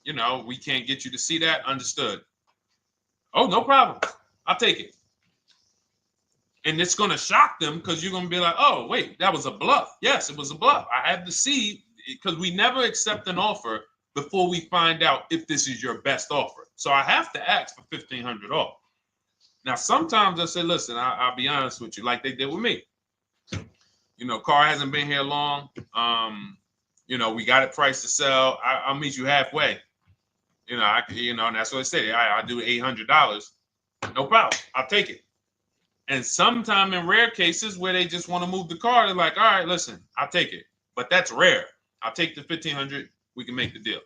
you know, we can't get you to see that. Understood. Oh, no problem. I'll take it. And it's going to shock them because you're going to be like, oh, wait, that was a bluff. Yes, it was a bluff. I had to see, because we never accept an offer before we find out if this is your best offer. So I have to ask for $1,500 off. Now, sometimes I say, listen, I'll be honest with you, like they did with me. You know, car hasn't been here long. You know, we got it priced to sell. I'll meet you halfway. You know, and that's what I say. I'll do $800. No problem. I'll take it. And sometime in rare cases where they just want to move the car, they're like, all right, listen, I'll take it. But that's rare. I'll take the $1,500. We can make the deal.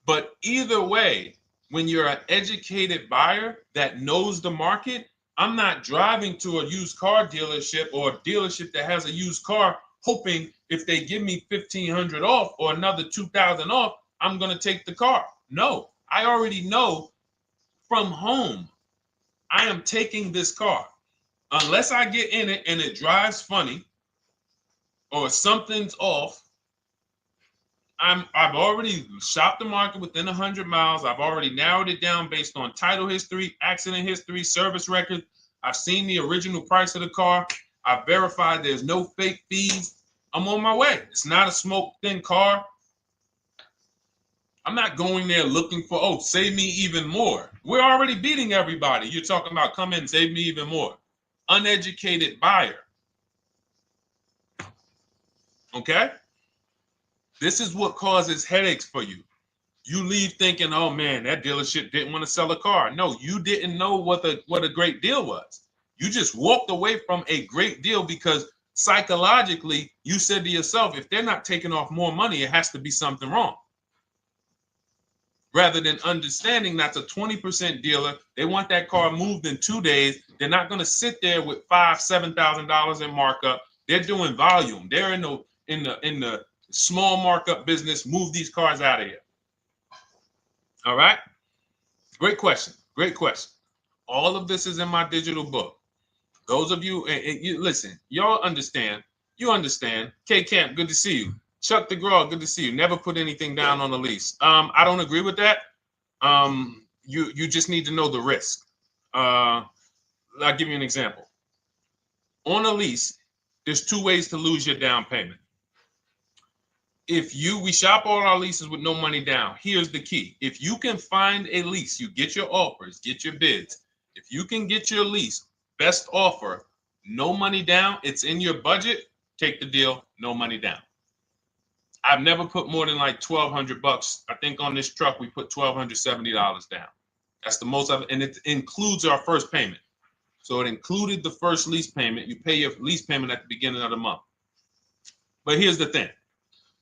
But either way, when you're an educated buyer that knows the market, I'm not driving to a used car dealership or a dealership that has a used car hoping if they give me $1,500 off or another $2,000 off, I'm going to take the car. No, I already know from home I am taking this car. Unless I get in it and it drives funny or something's off, I've already shopped the market within 100 miles. I've already narrowed it down based on title history, accident history, service record. I've seen the original price of the car. I've verified there's no fake fees. I'm on my way. It's not a smoke thin car. I'm not going there looking for, oh, save me even more. We're already beating everybody. You're talking about come in, save me even more. Uneducated buyer. Okay? This is what causes headaches for you. You leave thinking, oh man, that dealership didn't want to sell a car. No, you didn't know what a great deal was. You just walked away from a great deal because psychologically you said to yourself, if they're not taking off more money, it has to be something wrong. Rather than understanding that's a 20% dealer, they want that car moved in 2 days. They're not going to sit there with $5,000, $7,000 in markup. They're doing volume. They're in the small markup business. Move these cars out of here. All right. Great question. Great question. All of this is in my digital book. Those of you, and you listen, y'all understand. You understand. K Camp, good to see you. Chuck DeGraw, good to see you. Never put anything down on the lease. I don't agree with that. You just need to know the risk. I'll give you an example. On a lease, there's 2 ways to lose your down payment. We shop all our leases with no money down. Here's the key. If you can find a lease, you get your offers, get your bids. If you can get your lease, best offer, no money down, it's in your budget, take the deal, no money down. I've never put more than like $1,200. I think on this truck, we put $1,270 down. That's the most of it. And it includes our first payment. So it included the first lease payment. You pay your lease payment at the beginning of the month. But here's the thing.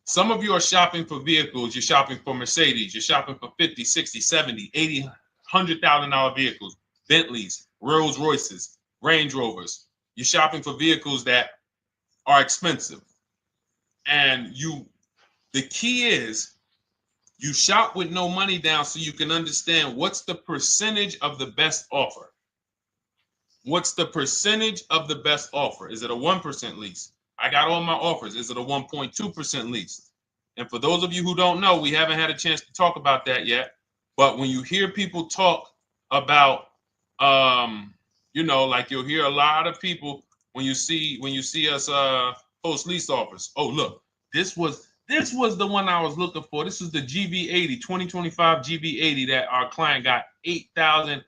Some of you are shopping for vehicles. You're shopping for Mercedes. You're shopping for 50, 60, 70, 80, $100,000 vehicles, Bentleys, Rolls Royces, Range Rovers. You're shopping for vehicles that are expensive. And the key is you shop with no money down so you can understand what's the percentage of the best offer. What's the percentage of the best offer? Is it a 1% lease? I got all my offers. Is it a 1.2% lease? And for those of you who don't know, we haven't had a chance to talk about that yet. But when you hear people talk about, like you'll hear a lot of people when you see us post lease offers. Oh, look, this was the one I was looking for. This is the GV80, 2025 GV80 that our client got $8,500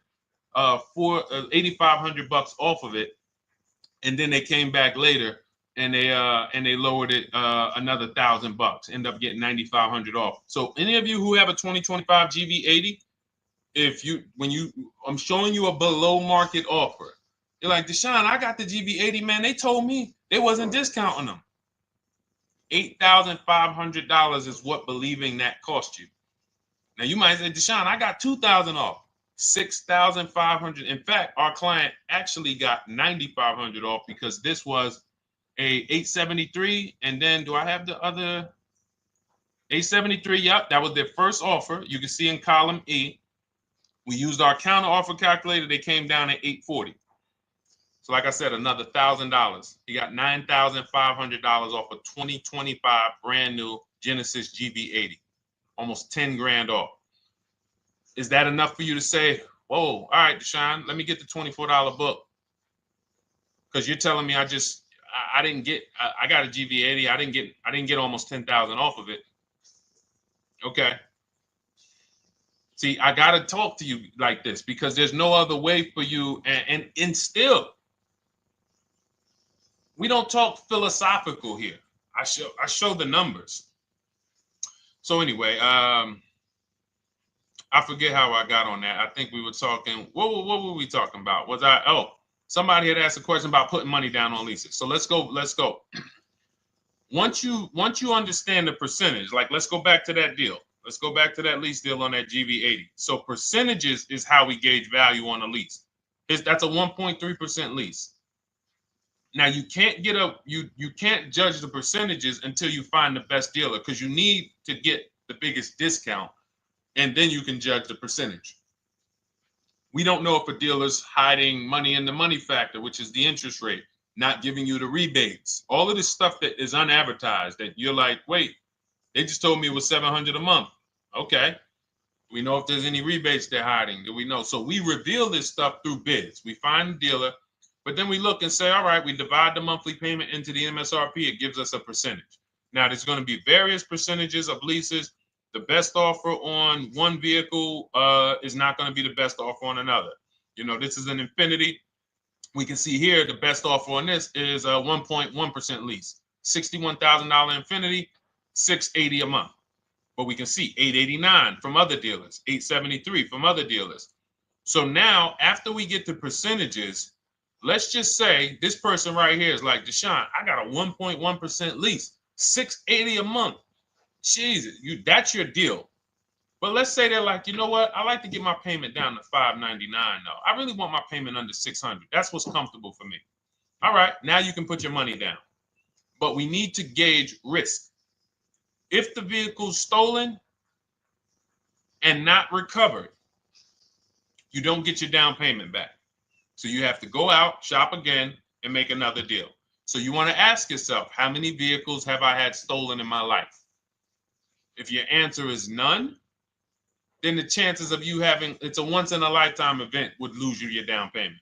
off of it, and then they came back later and they lowered it another $1,000. End up getting $9,500 off. So any of you who have a 2025 GV80, I'm showing you a below market offer. You're like, Deshone, I got the GV80, man. They told me they wasn't discounting them. $8,500 is what believing that cost you. Now you might say, Deshone, I got $2,000 off. $6,500. In fact, our client actually got $9,500 off because this was a 873. And then do I have the other 873? Yep, that was their first offer. You can see in column E. We used our counter offer calculator. They came down at 840. So like I said, another $1,000. He got $9,500 off a 2025 brand new Genesis GV80. almost 10 grand off. Is that enough for you to say, whoa, all right, Deshone, let me get the $24 book? Because you're telling me I didn't get, I got a GV80. I didn't get almost 10,000 off of it. Okay. See, I got to talk to you like this because there's no other way for you. And still, we don't talk philosophical here. I show the numbers. So anyway, I forget how I got on that. I think we were talking, what were we talking about? Somebody had asked a question about putting money down on leases. So let's go. Once you understand the percentage, like let's go back to that deal. Let's go back to that lease deal on that GV80. So percentages is how we gauge value on a lease. That's a 1.3% lease. Now you can't you can't judge the percentages until you find the best dealer, because you need to get the biggest discount, and then you can judge the percentage. We don't know if a dealer's hiding money in the money factor, which is the interest rate, not giving you the rebates, all of this stuff that is unadvertised that you're like, wait, they just told me it was $700 a month. Okay. We know if there's any rebates they're hiding. Do we know? So we reveal this stuff through bids. We find the dealer, but then we look and say, all right, we divide the monthly payment into the MSRP. It gives us a percentage. Now, there's going to be various percentages of leases. The best offer on one vehicle is not going to be the best offer on another. You know, this is an Infinity. We can see here the best offer on this is a 1.1% lease. $61,000 Infinity, $680 a month. But we can see $889 from other dealers, $873 from other dealers. So now, after we get the percentages, let's just say this person right here is like, Deshone, I got a 1.1% lease, $680 a month. Jesus, that's your deal. But let's say they're like, you know what? I like to get my payment down to $599 though. I really want my payment under $600. That's what's comfortable for me. All right, now you can put your money down. But we need to gauge risk. If the vehicle's stolen and not recovered, you don't get your down payment back. So you have to go out, shop again, and make another deal. So you want to ask yourself, how many vehicles have I had stolen in my life? If your answer is none, then the chances of you having, it's a once in a lifetime event, would lose you your down payment.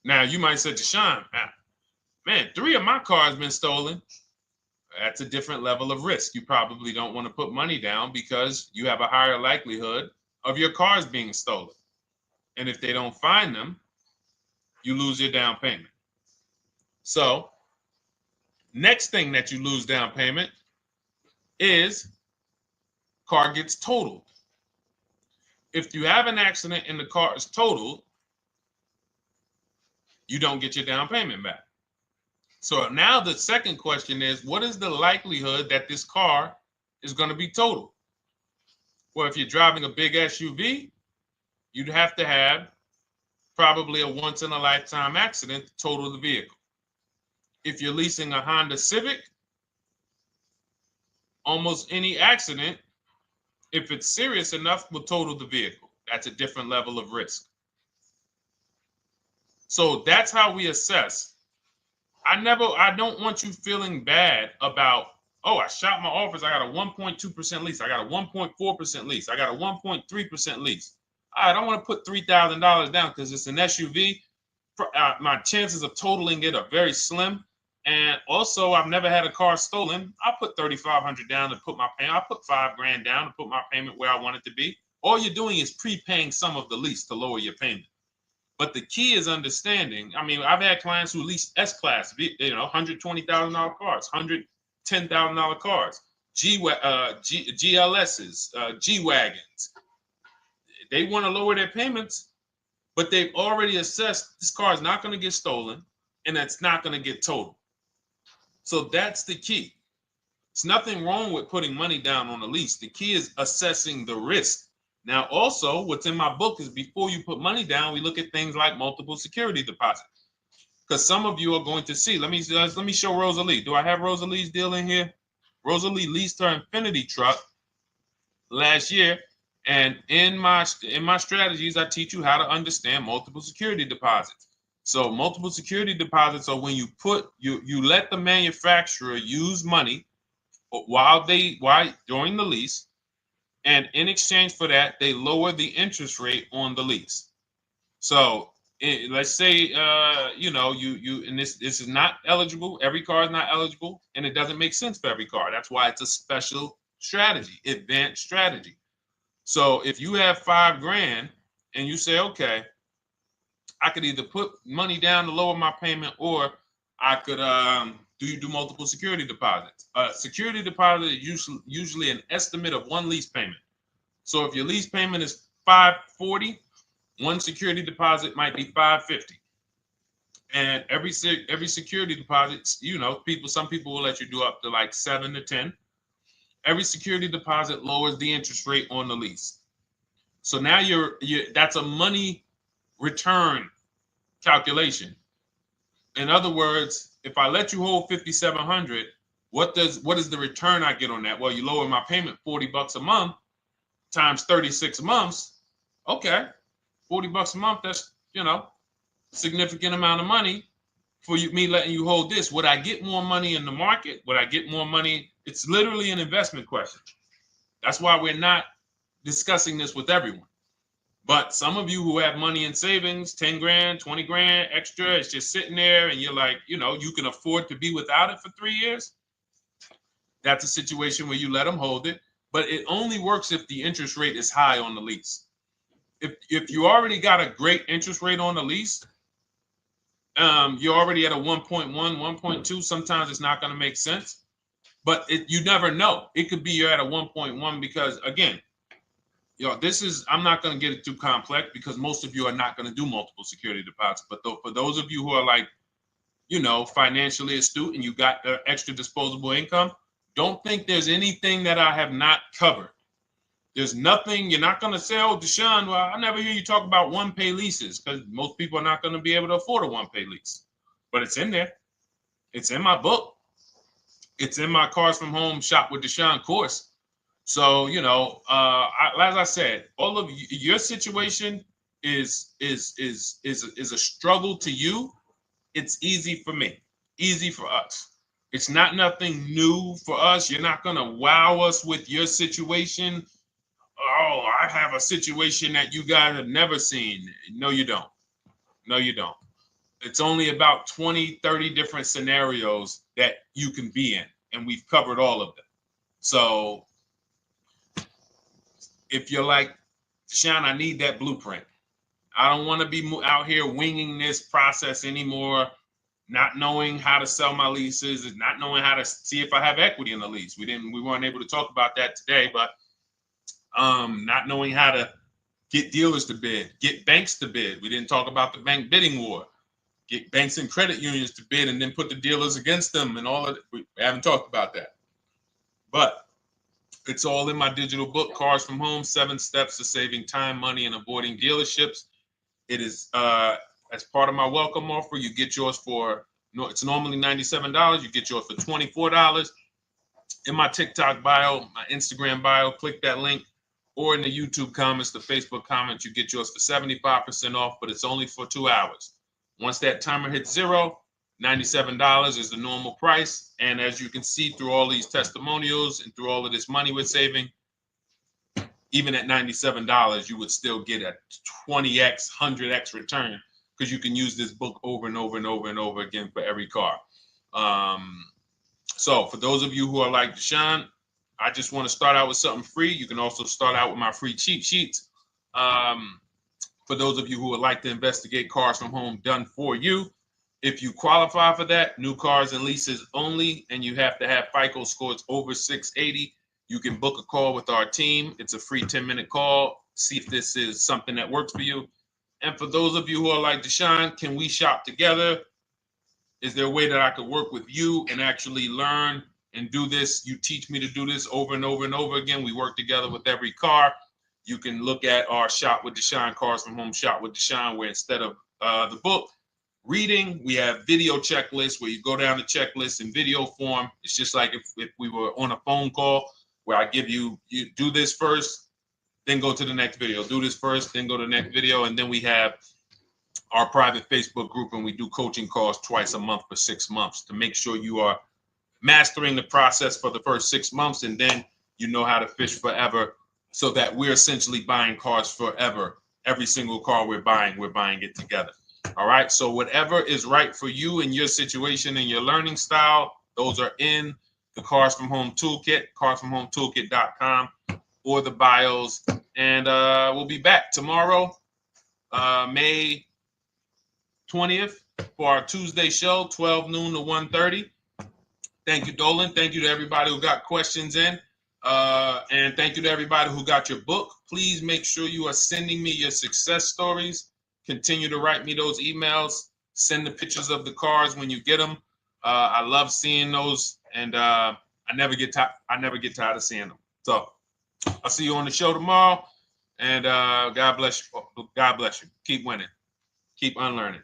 Now you might say, Deshone, man, 3 of my cars been stolen. That's a different level of risk. You probably don't want to put money down because you have a higher likelihood of your cars being stolen. And if they don't find them, you lose your down payment. So next thing that you lose down payment is car gets totaled. If you have an accident and the car is totaled, you don't get your down payment back. So now the second question is, what is the likelihood that this car is going to be totaled? Well, if you're driving a big SUV, you'd have to have probably a once in a lifetime accident to total the vehicle. If you're leasing a Honda Civic, almost any accident, if it's serious enough, will total the vehicle. That's a different level of risk. So that's how we assess. I don't want you feeling bad about, oh, I shot my office, I got a 1.2% lease, I got a 1.4% lease, I got a 1.3% lease. I don't want to put $3,000 down because it's an SUV. My chances of totaling it are very slim. And also, I've never had a car stolen. I put $3,500 down to put my payment. I put $5,000 down to put my payment where I want it to be. All you're doing is prepaying some of the lease to lower your payment. But the key is understanding. I mean, I've had clients who lease S-Class, $120,000 cars, $110,000 cars, GLSs, G-Wagons. They want to lower their payments, but they've already assessed this car is not going to get stolen and it's not going to get totaled. So that's the key. There's nothing wrong with putting money down on a lease. The key is assessing the risk. Now, also, what's in my book is before you put money down, we look at things like multiple security deposits. Because some of you are going to see, let me show Rosalie. Do I have Rosalie's deal in here? Rosalie leased her Infinity truck last year. And in my strategies, I teach you how to understand multiple security deposits. So multiple security deposits are when you let the manufacturer use money during the lease And in exchange for that, they lower the interest rate on the lease. So let's say, and this is not eligible. Every car is not eligible, and it doesn't make sense for every car. That's why it's a special strategy, advanced strategy. So if you have $5,000 and you say, okay, I could either put money down to lower my payment, or I could do multiple security deposits. Security deposit is usually an estimate of one lease payment. So if your lease payment is $540, one security deposit might be $550. And every security deposit, some people will let you do up to like 7 to 10. Every security deposit lowers the interest rate on the lease. So now that's a money return calculation. In other words, if I let you hold $5,700, what is the return I get on that? Well, you lower my payment $40 a month times 36 months. Okay, $40 a month. That's significant amount of money for me letting you hold this. Would I get more money in the market? Would I get more money? It's literally an investment question. That's why we're not discussing this with everyone. But some of you who have money in savings, 10 grand, 20 grand extra, it's just sitting there, and you're like, you can afford to be without it for 3 years. That's a situation where you let them hold it, but it only works if the interest rate is high on the lease. If you already got a great interest rate on the lease, you're already at a 1.1, 1.2. Sometimes it's not going to make sense, but you never know. It could be you're at a 1.1 because, again, I'm not going to get it too complex because most of you are not going to do multiple security deposits. But for those of you who are like, financially astute and you got extra disposable income, don't think there's anything that I have not covered. There's nothing. You're not going to say, oh, Deshone, well, I never hear you talk about one-pay leases, because most people are not going to be able to afford a one-pay lease. But it's in there. It's in my book. It's in my Cars from Home Shop with Deshone course. So, as I said, all of your situation is a struggle to you. It's easy for me, easy for us. It's nothing new for us. You're not going to wow us with your situation. Oh, I have a situation that you guys have never seen. No, you don't. No, you don't. It's only about 20, 30 different scenarios that you can be in, and we've covered all of them. So if you're like, Deshone, I need that blueprint. I don't want to be out here winging this process anymore, not knowing how to sell my leases and not knowing how to see if I have equity in the lease. We weren't able to talk about that today, but not knowing how to get dealers to bid, get banks to bid. We didn't talk about the bank bidding war. Get banks and credit unions to bid and then put the dealers against them and all of it. We haven't talked about that. But it's all in my digital book, Cars from Home, 7 Steps to Saving Time, Money, and Avoiding Dealerships. It is as part of my welcome offer. You get yours it's normally $97. You get yours for $24. In my TikTok bio, my Instagram bio, click that link, or in the YouTube comments, the Facebook comments, you get yours for 75% off, but it's only for 2 hours. Once that timer hits 0, $97 is the normal price. And as you can see through all these testimonials and through all of this money we're saving, even at $97, you would still get a 20x, 100x return, because you can use this book over and over and over and over again for every car. So for those of you who are like, Deshone, I just want to start out with something free. You can also start out with my free cheat sheets. For those of you who would like to investigate Cars from Home done for you, if you qualify for that, new cars and leases only, and you have to have FICO scores over 680, you can book a call with our team. It's a free 10-minute call. See if this is something that works for you. And for those of you who are like, Deshone, can we shop together? Is there a way that I could work with you and actually learn and do this? You teach me to do this over and over and over again. We work together with every car. You can look at our Shop with Deshone, Cars from Home Shop with Deshone, where instead of the book reading, we have video checklists where you go down the checklist in video form. It's just like if we were on a phone call, where I give you do this first, then go to the next video. Do this first, then go to the next video. And then we have our private Facebook group, and we do coaching calls twice a month for 6 months to make sure you are mastering the process for the first 6 months, and then you know how to fish forever so that we're essentially buying cars forever. Every single car we're buying it together. All right. So whatever is right for you and your situation and your learning style, those are in the Cars from Home Toolkit, carsfromhometoolkit.com, or the bios. And we'll be back tomorrow, May 20th, for our Tuesday show, 12 noon to 1:30. Thank you, Dolan. Thank you to everybody who got questions in. And thank you to everybody who got your book. Please make sure you are sending me your success stories. Continue to write me those emails. Send the pictures of the cars when you get them. I love seeing those, and I never get tired of seeing them. So I'll see you on the show tomorrow. And God bless you. God bless you. Keep winning. Keep unlearning.